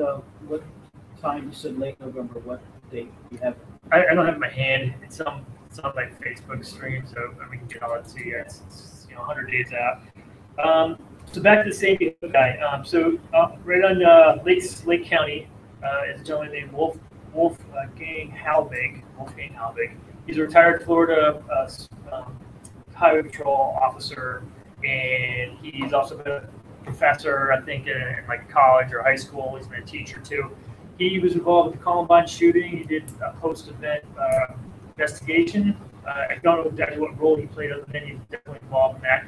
time? You said late November. What date do you have? I don't have it in my hand. It's on my Facebook stream, so we can get all that to you. It's 100 days out. So back to the same guy. Right on Lake County is a gentleman named Wolfgang Halbig. He's a retired Florida highway patrol officer, and he's also been a professor, I think, in like college or high school. He's been a teacher too. He was involved with the Columbine shooting. He did a post-event investigation. I don't know exactly what role he played other than he's definitely involved in that.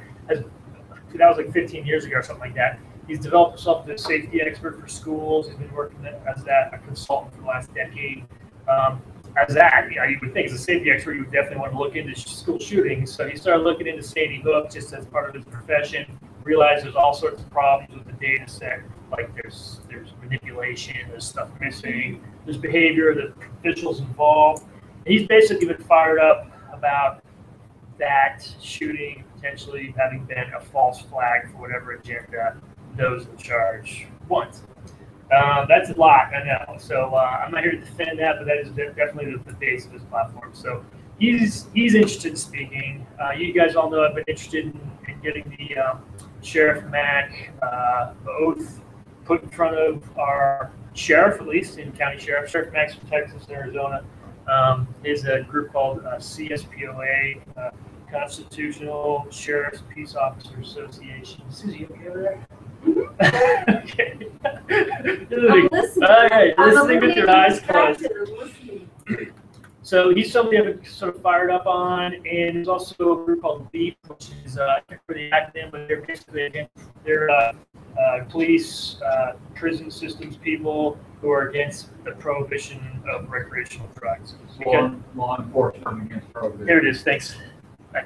That was like 15 years ago or something like that. He's developed himself as a safety expert for schools. He's been working as a consultant for the last decade. You would think as a safety expert, you would definitely want to look into school shootings. So he started looking into Sandy Hook just as part of his profession. Realized there's all sorts of problems with the data set. Like there's manipulation, there's stuff missing, there's behavior, the officials involved. And he's basically been fired up about that shooting potentially having been a false flag for whatever agenda those in charge want. That's a lot, I know. So I'm not here to defend that, but that is definitely the base of his platform. So he's interested in speaking. You guys all know I've been interested in getting the Sheriff Mack oath put in front of our sheriff, at least in county sheriff. Sheriff Mack's from Texas and Arizona. Is a group called CSPOA, Constitutional Sheriff's Peace Officers Association. Susie, you okay over there? Okay. I'm listening. All right, listening with your eyes distracted. closed. I'm listening. So he's somebody I've been sort of fired up on, and there's also a group called BEEP, which is I can't remember the acronym, but they're basically police, prison systems people who are against the prohibition of recreational drugs. Law enforcement against prohibition. There it is. Thanks. I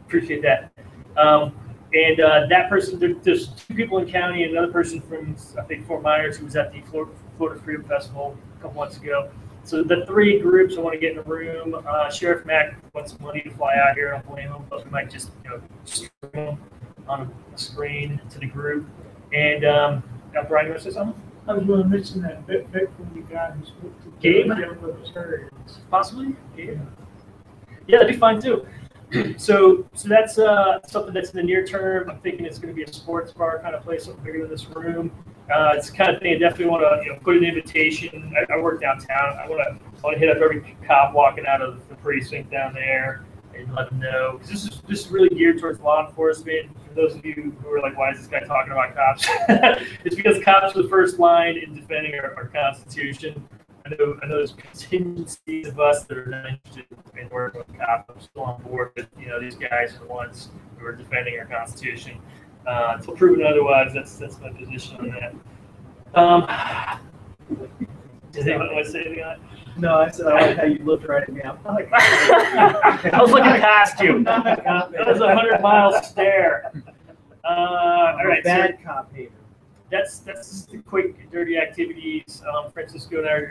appreciate that. And that person, there's two people in county, and another person from, I think, Fort Myers, who was at the Florida Freedom Festival a couple months ago. So the three groups I want to get in a room. Sheriff Mack wants money to fly out here. I don't blame him, but we might just stream him on a screen to the group. And Brian, you want to say something? I was going to mention that bit from the guy who spoke to Gabe? Libertarians. Possibly? Yeah, that'd be fine too. So that's something that's in the near term. I'm thinking it's going to be a sports bar kind of place, something bigger than this room. It's the kind of thing I definitely want to put an invitation. I work downtown. I want to hit up every cop walking out of the precinct down there and let them know, because this is really geared towards law enforcement. For those of you who are like, why is this guy talking about cops? It's because cops are the first line in defending our Constitution. I know there's contingencies of us that are not interested in working with cops. I'm still on board with these guys are the ones who are defending our Constitution. Until proven otherwise, that's my position on that. Does anyone want to say anything on it? No, I said, I like how you looked right at me. I'm like, I was looking past you. That was a 100-mile stare. All right, so bad cop hater. that's the quick dirty activities. Francisco and I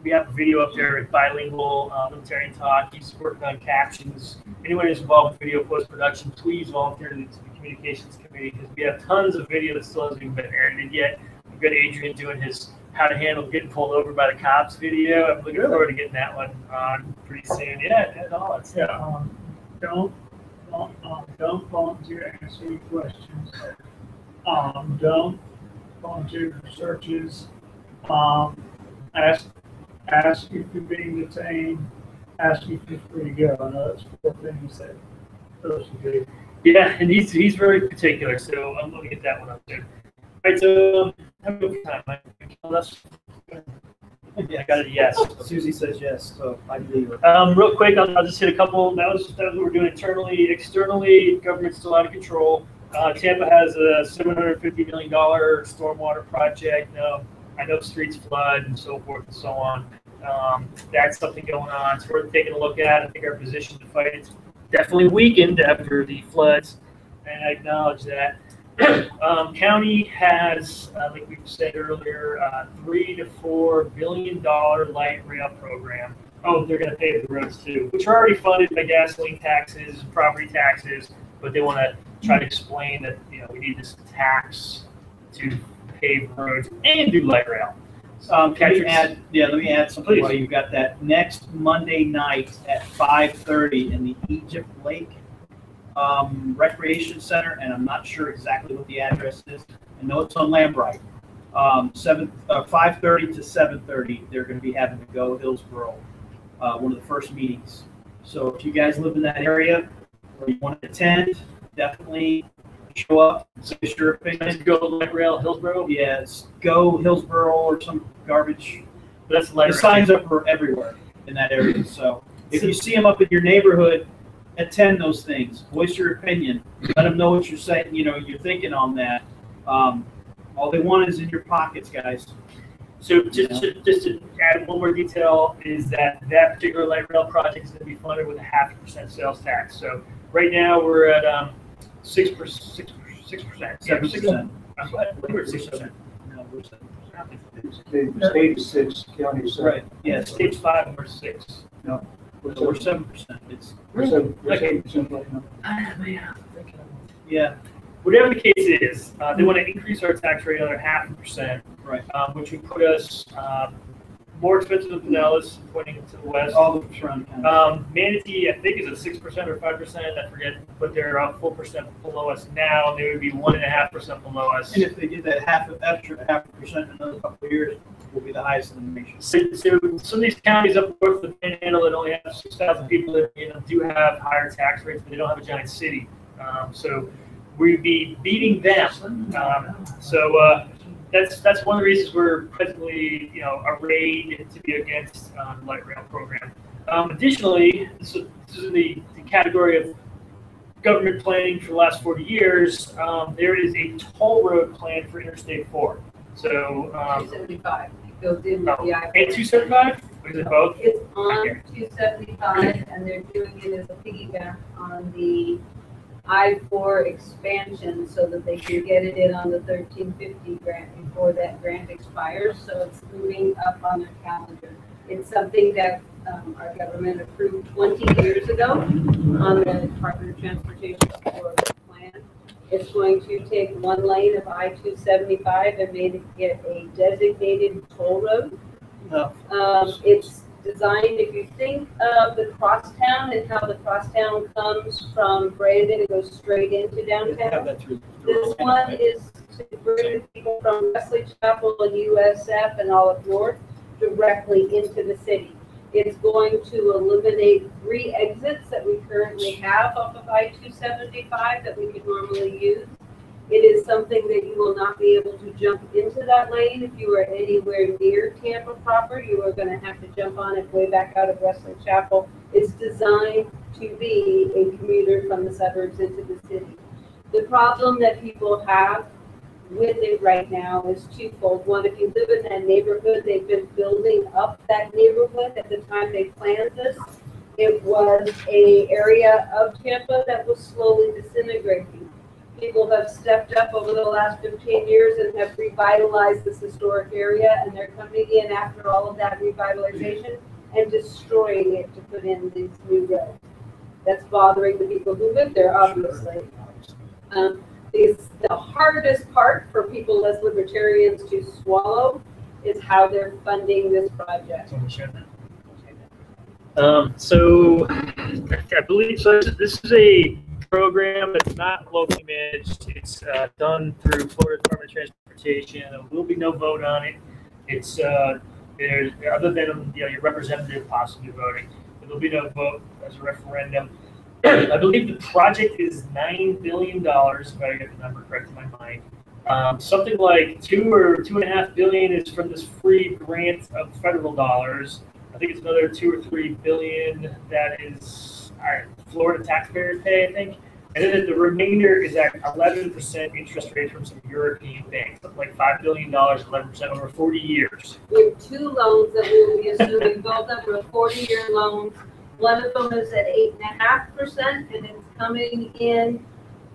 we have a video up there at Bilingual Libertarian Talk. He's working on captions. Anyone who's involved with video post production, please volunteer to the communications committee because we have tons of video that still hasn't even been edited yet. We've got Adrian doing his how to handle getting pulled over by the cops video. I'm looking forward to getting that one on pretty soon. Yeah, no, it's Don't volunteer answering questions. Don't volunteer for searches. Ask if you're being detained. Ask if you're free to go. I know that's 4 things that those should do. Yeah, and he's very particular, so I'm going to get that one up too. All right, so have a good time. Yeah, I got it. Yes. Susie says yes, so I believe her. Real quick, I'll just hit a couple. That was what we're doing internally. Externally, government's still out of control. Tampa has a $750 million stormwater project. Now, I know streets flood and so forth and so on. That's something going on. It's worth taking a look at. I think our position to fight it's definitely weakened after the floods, and I acknowledge that. County has, like we said earlier, $3 to $4 billion light rail program. Oh, they're going to pay the roads too, which are already funded by gasoline taxes, property taxes, but they want to try to explain that we need this tax to pave roads and do light rail. Let me add something. Please. While you've got that, next Monday night at 5:30 in the Egypt Lake Recreation Center, and I'm not sure exactly what the address is. I know it's on Lambright. 5:30 to 7:30, they're going to be having to go Hillsborough, one of the first meetings. So if you guys live in that area or you want to attend, definitely show up. Say your opinion. Go light rail Hillsborough. Yes, go Hillsborough or some garbage. That's light The rail. signs up for everywhere in that area. So if you see them up in your neighborhood, attend those things. Voice your opinion. Let them know what you're saying. You're thinking on that. All they want is in your pockets, guys. So just to add one more detail is that particular light rail project is going to be funded with a 0.5% sales tax. So right now we're at 6%. 7%. We're at 6%. No, we're 7%. The state is 6, county is 7. Right. Yeah, stage 5 and we're 6. No, We're 7%. It's we're 7% right now. yeah. Whatever the case is, they want to increase our tax rate another 0.5%, Right. Which would put us more expensive than Pinellas, pointing to the west. All the surrounding counties. Manatee, I think, is at 6% or 5%. I forget, but they're a full percent below us now. They would be 1.5% below us. And if they did that extra 0.5% in another couple of years, we'll be the highest in the nation. So some of these counties up north of the Panhandle that only have 6,000 people living in them do have higher tax rates, but they don't have a giant city. So we'd be beating them. That's one of the reasons we're presently, arrayed to be against the light rail program. Additionally, this is in the category of government planning for the last 40 years. There is a toll road plan for Interstate 4. So 275. It goes in with the I-4. and 275? Or is it both? It's on 275, and they're doing it as a piggyback on the I-4 expansion so that they can get it in on the 1350 grant before that grant expires. So it's moving up on their calendar. It's something that our government approved 20 years ago on the Department of Transportation support plan. It's going to take one lane of I-275 and make it get a designated toll road. It's designed, if you think of the crosstown and how the crosstown comes from Brandon and goes straight into downtown. This one is to bring people from Wesley Chapel and USF and all up north directly into the city. It's going to eliminate 3 exits that we currently have off of I-275 that we could normally use. It is something that you will not be able to jump into that lane if you are anywhere near Tampa proper. You are going to have to jump on it way back out of Wesley Chapel. It's designed to be a commuter from the suburbs into the city. The problem that people have with it right now is twofold. One, if you live in that neighborhood, they've been building up that neighborhood. At the time they planned this, it was a area of Tampa that was slowly disintegrating. People have stepped up over the last 15 years and have revitalized this historic area, and they're coming in after all of that revitalization and destroying it to put in these new roads. That's bothering the people who live there, obviously. The hardest part for people as libertarians to swallow is how they're funding this project. So I believe so. This is a program that's not locally managed. It's done through Florida Department of Transportation. There will be no vote on it. It's there's other than your representative possibly voting. There will be no vote as a referendum. I believe the project is $9 billion, if I get the number correct in my mind. Something like $2 or $2.5 billion is from this free grant of federal dollars. I think it's another $2 or $3 billion that is Florida taxpayers pay, I think. And then the remainder is at 11% interest rate from some European banks, something like $5 billion, 11% over 40 years. We have two loans that we will be assuming, both of them are 40-year loans. One of them is at 8.5%, and it's coming in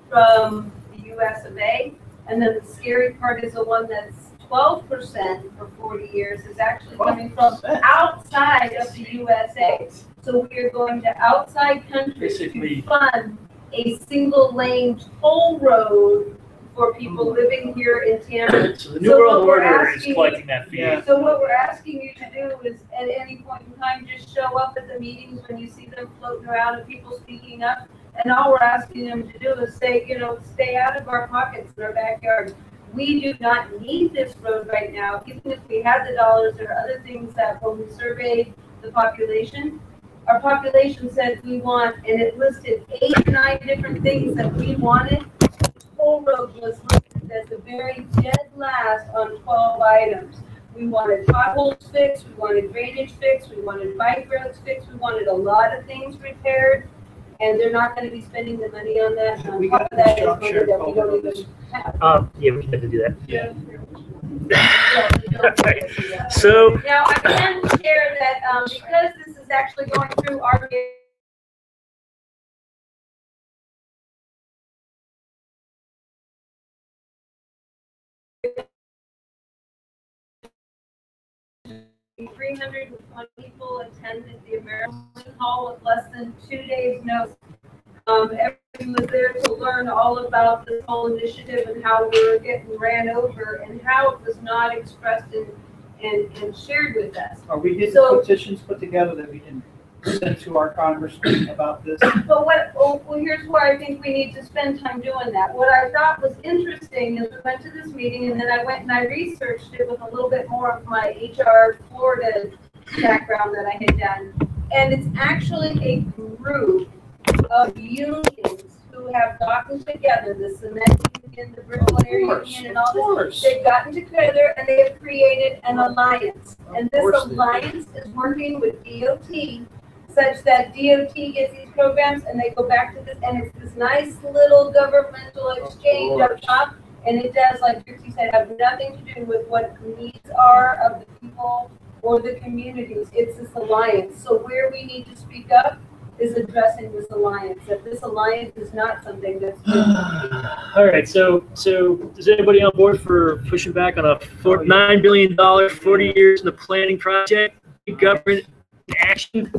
from the US of A. And then the scary part is the one that's 12% for 40 years is actually coming from outside of the USA. So we are going to outside countries to fund a single-lane toll road for people living here in Tampa. So the New World Order is collecting that fee. So what we're asking you to do is, at any point in time, just show up at the meetings when you see them floating around and people speaking up. And all we're asking them to do is say, stay out of our pockets in our backyard. We do not need this road right now. Even if we had the dollars, there are other things that when we surveyed the population, our population said we want, and it listed 8 or 9 different things that we wanted. The whole road was listed as the very dead last on 12 items. We wanted potholes fixed, we wanted drainage fixed, we wanted bike roads fixed, we wanted a lot of things repaired, and they're not going to be spending the money on that. On top of that, it's money that we don't even have. Yeah, we have to do that. Yeah. So now I can share that because this is actually going through our people attended the American Hall with less than 2 days notice. Everyone was there to learn all about this whole initiative and how we were getting ran over and how it was not expressed and shared with us. Are we getting petitions put together that we can send to our congressman about this? But here's where I think we need to spend time doing that. What I thought was interesting is we went to this meeting and then I went and I researched it with a little bit more of my HR Florida background that I had done. And it's actually a group of unions who have gotten together, the cement union, the bricklayer union, and all this. They've gotten together and they have created an alliance. And this alliance is working with DOT such that DOT gets these programs and they go back to this, and it's this nice little governmental exchange up top. And it does, like Trixie said, have nothing to do with what the needs are of the people or the communities. It's this alliance. So where we need to speak up is addressing this alliance, that this alliance is not something that's all right, so is anybody on board for pushing back on a $9 billion, 40 years in the planning project, government action?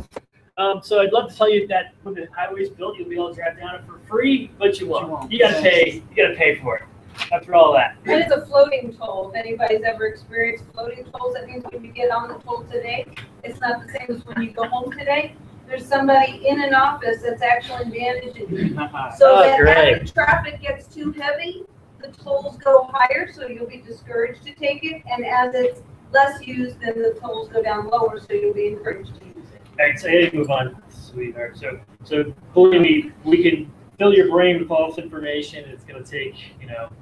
So I'd love to tell you that when the highway's built, you'll be able to drive down it for free, but you won't. You gotta pay for it. After all that. And it's a floating toll. If anybody's ever experienced floating tolls, that means when you get on the toll today, it's not the same as when you go home today. There's somebody in an office that's actually managing it. So that as the traffic gets too heavy, the tolls go higher, so you'll be discouraged to take it. And as it's less used, then the tolls go down lower, so you'll be encouraged to use it. All right, so hey, move on, sweetheart. So believe me, we can fill your brain with false information. It's going to take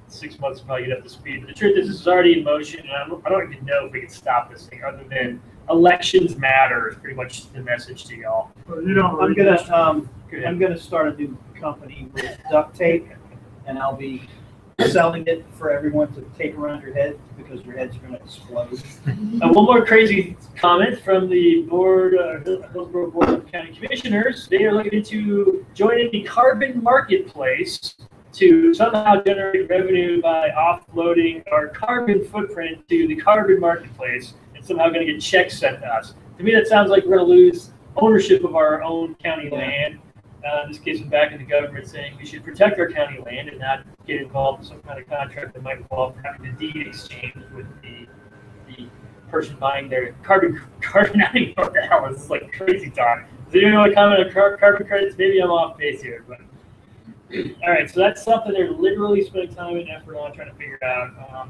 6 months to probably get up to speed. But the truth is, this is already in motion, and I don't even know if we can stop this thing other than elections matter is pretty much the message to y'all. I'm gonna start a new company with duct tape, and I'll be selling it for everyone to take around your head because your head's going to explode. One more crazy comment from the Hillsborough Board of County Commissioners. They are looking into joining the carbon marketplace to somehow generate revenue by offloading our carbon footprint to the carbon marketplace and somehow going to get checks sent to us. To me, that sounds like we're going to lose ownership of our own county land. In this case, I'm back in the government saying we should protect our county land and not get involved in some kind of contract that might involve having a deed exchange with the person buying their carbon. I don't even know what the hell is. This is like crazy talk. Does anyone want to comment on carbon credits? Maybe I'm off base here, but all right. So that's something they're literally spending time and effort on trying to figure out.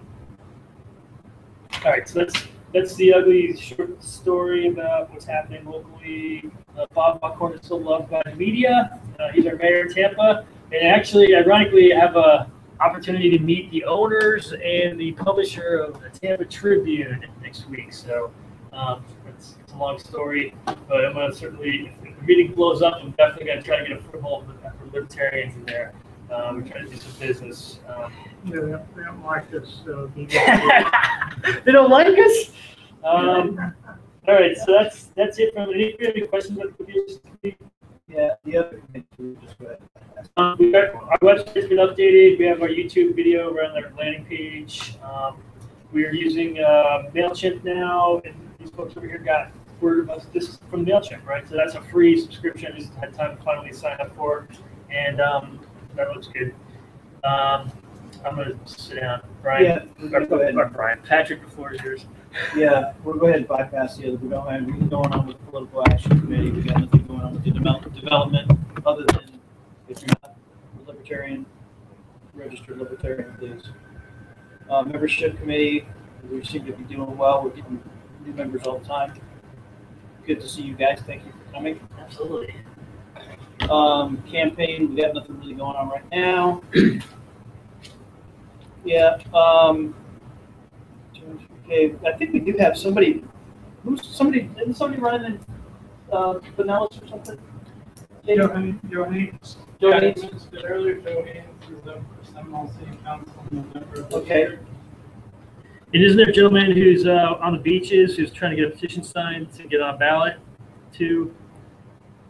All right, so that's the ugly short story about what's happening locally. Bob Buckhorn is still loved by the media. He's our mayor in Tampa. And actually, ironically, I have an opportunity to meet the owners and the publisher of the Tampa Tribune next week. So it's a long story, but I'm going to certainly, if the meeting blows up, I'm definitely going to try to get a foothold for libertarians in there. We're trying to do some business. They don't like us. They don't like us? All right, so that's it from me. If you have any questions about the community? Yeah, the other committee, just go ahead. We got, our website's been updated. We have our YouTube video. We're on their landing page. We are using MailChimp now, and these folks over here got word about this from MailChimp, right? So that's a free subscription. I just had time to finally sign up for, and that looks good. I'm going to sit down. Brian, go ahead. Brian. Patrick, the floor is yours. Yeah, we'll go ahead and bypass the other. We don't have anything going on with the political action committee. We got nothing going on with the development other than if you're not a libertarian, registered libertarian, please. Membership committee, we seem to be doing well. We're getting new members all the time. Good to see you guys. Thank you for coming. Absolutely. Campaign, we got nothing really going on right now. Yeah. Okay, I think we do have somebody. Isn't somebody running in Pinellas or something? Johannes. Earlier, Johannes is up for Seminole City Council in November. Okay. And isn't there a gentleman who's on the beaches who's trying to get a petition signed to get on a ballot too?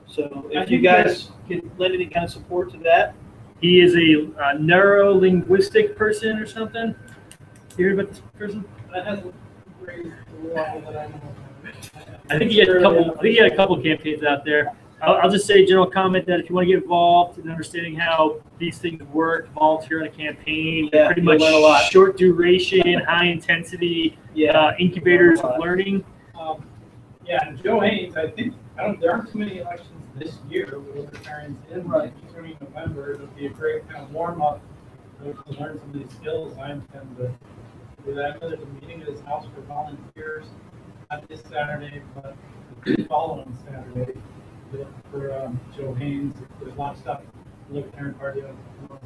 So if you guys can lend any kind of support to that. He is a neuro-linguistic person or something. You heard about this person? That hasn't raised the level that I know of. I think he had a couple campaigns out there. I'll just say general comment that if you want to get involved in understanding how these things work, volunteer on a campaign, pretty much learn a lot. Short duration, high intensity incubators of learning. Yeah, and Joe Haynes, I think there aren't too many elections this year with libertarians in. Right. During November, it'll be a great kind of warm up to learn some of these skills. I intend to do that. There's a meeting at his house for volunteers, not this Saturday, but the following Saturday. For Joe Haynes, there's a lot of stuff. The Libertarian Party of North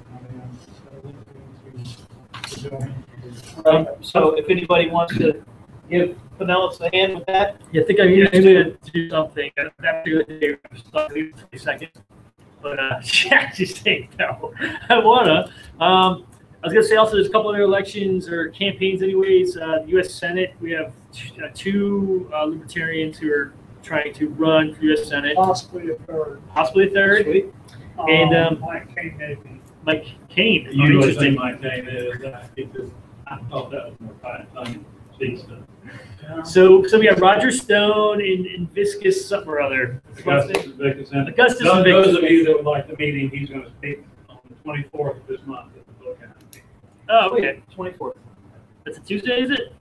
to Joe Haynes. So if anybody wants to give Pinellas a hand with that. Yeah, I think I need to do something. I have to go to 30 seconds. But she's saying no. I wanna. I was gonna say also there's a couple other elections or campaigns anyways. The U.S. Senate, we have two libertarians who are trying to run for U.S. Senate. Possibly a third. Possibly a third. Sweet. And Mike Kane, maybe. Mike Kane. You would think Mike Kane is. I thought that was more time. So we got Roger Stone and Viscus something or other. Augustus and Vicus. Augustus and Those of Vicus. you that would like the meeting, he's going to speak on the 24th of this month at the Book County. Oh, okay. 24th. That's a Tuesday, is it?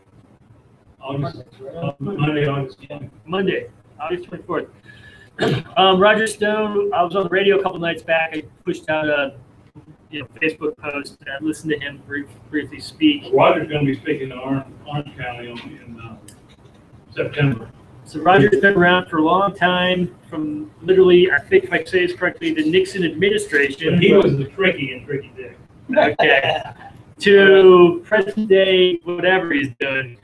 Monday, August 20th. Monday, August 24th. Roger Stone, I was on the radio a couple nights back. I pushed out a Facebook post. I listened to him briefly speak. Roger's going to be speaking to Orange County in September. So Roger's been around for a long time, from literally, I think if I say this correctly, the Nixon administration. But he was the tricky dick. Okay. To present day, whatever he's doing,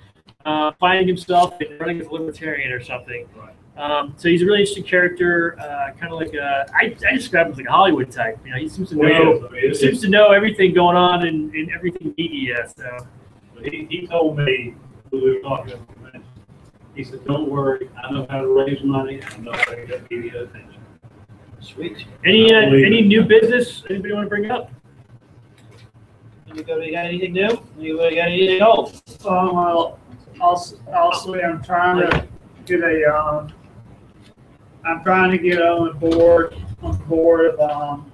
finding himself and running as a libertarian or something. Right. So he's a really interesting character, kind of like I describe him as like a Hollywood type. You know, he seems to know everything going on in everything media. So he told me when we were talking about the convention, he said, "Don't worry, I know how to raise money. I know how to get media attention." Sweet. Any new business anybody want to bring up? Anybody got anything new? Anybody got anything old? Well, also, I'm trying to get on board of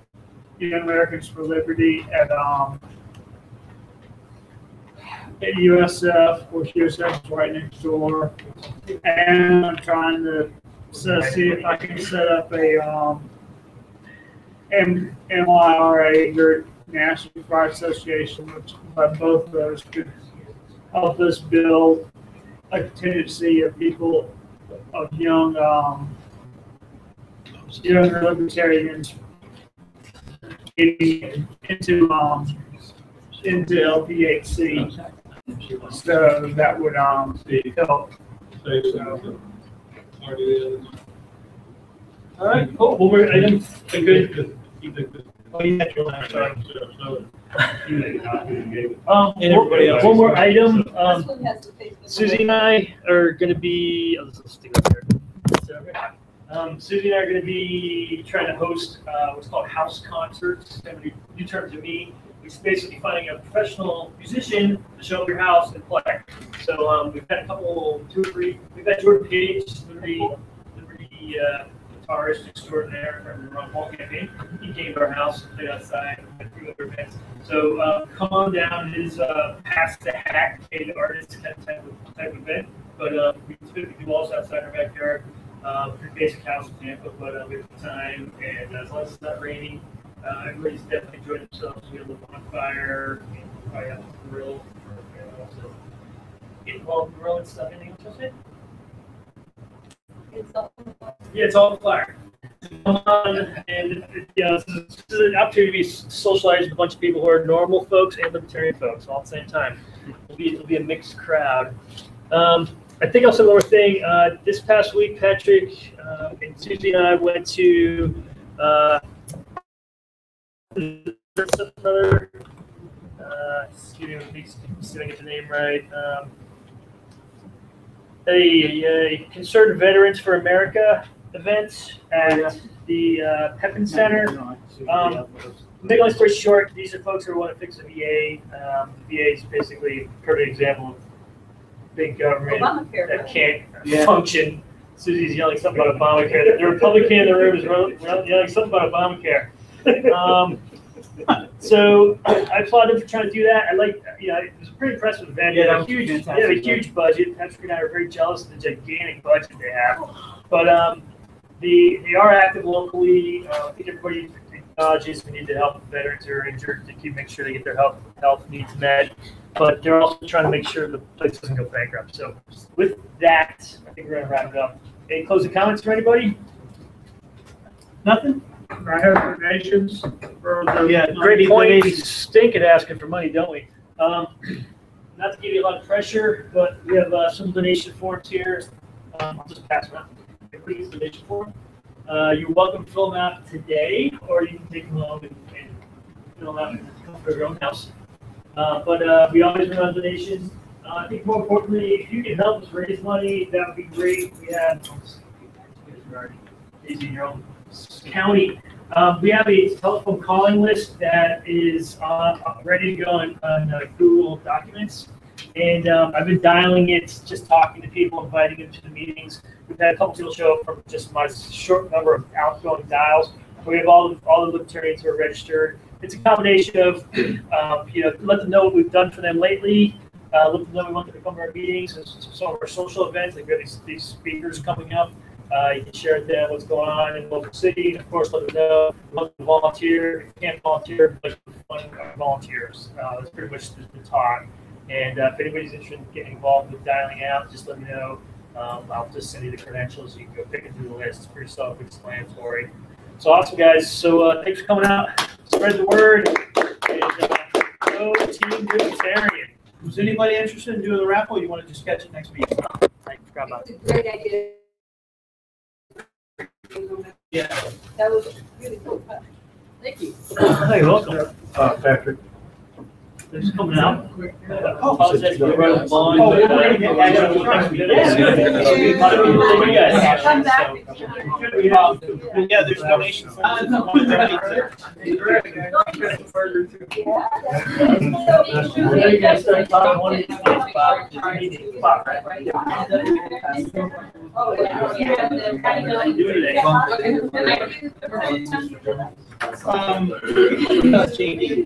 Young Americans for Liberty at USF, which USF is right next door, and I'm trying to see if I can set up a MIRA group, National Fire Association, which both of those could help us build a tendency of people of young libertarians getting into LPHC. So that would help. All right, cool. Well, we're good. Oh, you got your last item. And everybody else. One more item. This one has the Facebook. Susie and I are going to be. Oh, this will stick up there. Susie and I are going to be trying to host what's called house concerts. Kind of a new term to me. It's basically finding a professional musician to show up your house and play. So we've had a couple, 2 or 3. We've had Jordan Page, Liberty guitarist extraordinaire from the Ron Paul campaign. He came to our house and played outside and went through other events. So come on down. It is pass the hat, paid artist type of event. But we typically do also outside our backyard. Pretty basic house in Tampa, but we have time, and as long as it's not raining, everybody's definitely enjoying themselves. We have a bonfire, and probably have a grill, so get involved in the grill and stuff. Anything else to say? It's all. Yeah, it's all fire. Come on, and this is an opportunity to be socialized with a bunch of people who are normal folks and libertarian folks all at the same time. It'll be a mixed crowd. I think I'll say one more thing. This past week, Patrick and Susie and I went to another. Excuse me, see if I get the name right. A Concerned Veterans for America event at the Pepin Center. Make a long story short, these are folks who want to fix the VA. The VA is basically a perfect example of big government that can't function. Susie's yelling something about Obamacare. The Republican in the room is yelling something about Obamacare. So I applaud them for trying to do that. It was a pretty impressive event. They have a huge budget. Patrick and I are very jealous of the gigantic budget they have. But they are active locally. I think everybody acknowledges we need to help veterans who are injured to make sure they get their health needs met. But they're also trying to make sure the place doesn't go bankrupt. So with that, I think we're going to wrap it up. Any closing comments from anybody? Nothing? I have donations for the great point. We stink at asking for money, don't we? Not to give you a lot of pressure, but we have some donation forms here. I'll just pass them out. Please, donation form. You're welcome to fill them out today, or you can take them home and fill them out and come to your own house. But we always run on donations. I think more importantly, if you can help us raise money, that would be great. We have in your own county. We have a telephone calling list that is ready to go on Google Documents. And I've been dialing it, just talking to people, inviting them to the meetings. We've had a couple people show up from just my short number of outgoing dials. We have all the libertarians who are registered. It's a combination of, let them know what we've done for them lately. Let them know we want them to come to our meetings and some of our social events. Like we have these speakers coming up. You can share with them what's going on in the local city. And of course, let them know you want to volunteer. If you can't volunteer, but fund volunteers. That's pretty much the talk. And if anybody's interested in getting involved with dialing out, just let me know. I'll just send you the credentials. You can go pick it through the list. It's pretty self-explanatory. So awesome, guys. So thanks for coming out. Spread the word. And go Team Libertarian. Was anybody interested in doing the raffle? Or you want to just catch it next week? It's a great idea. Yeah. That was really cool. Thank you. Hey, welcome. Patrick. Thanks for coming out. Oh, Apologize for running long. Oh, we're gonna get back to the front. Come back. Yeah, there's donations. You guys start talking 1:25. Oh, yeah. Changing.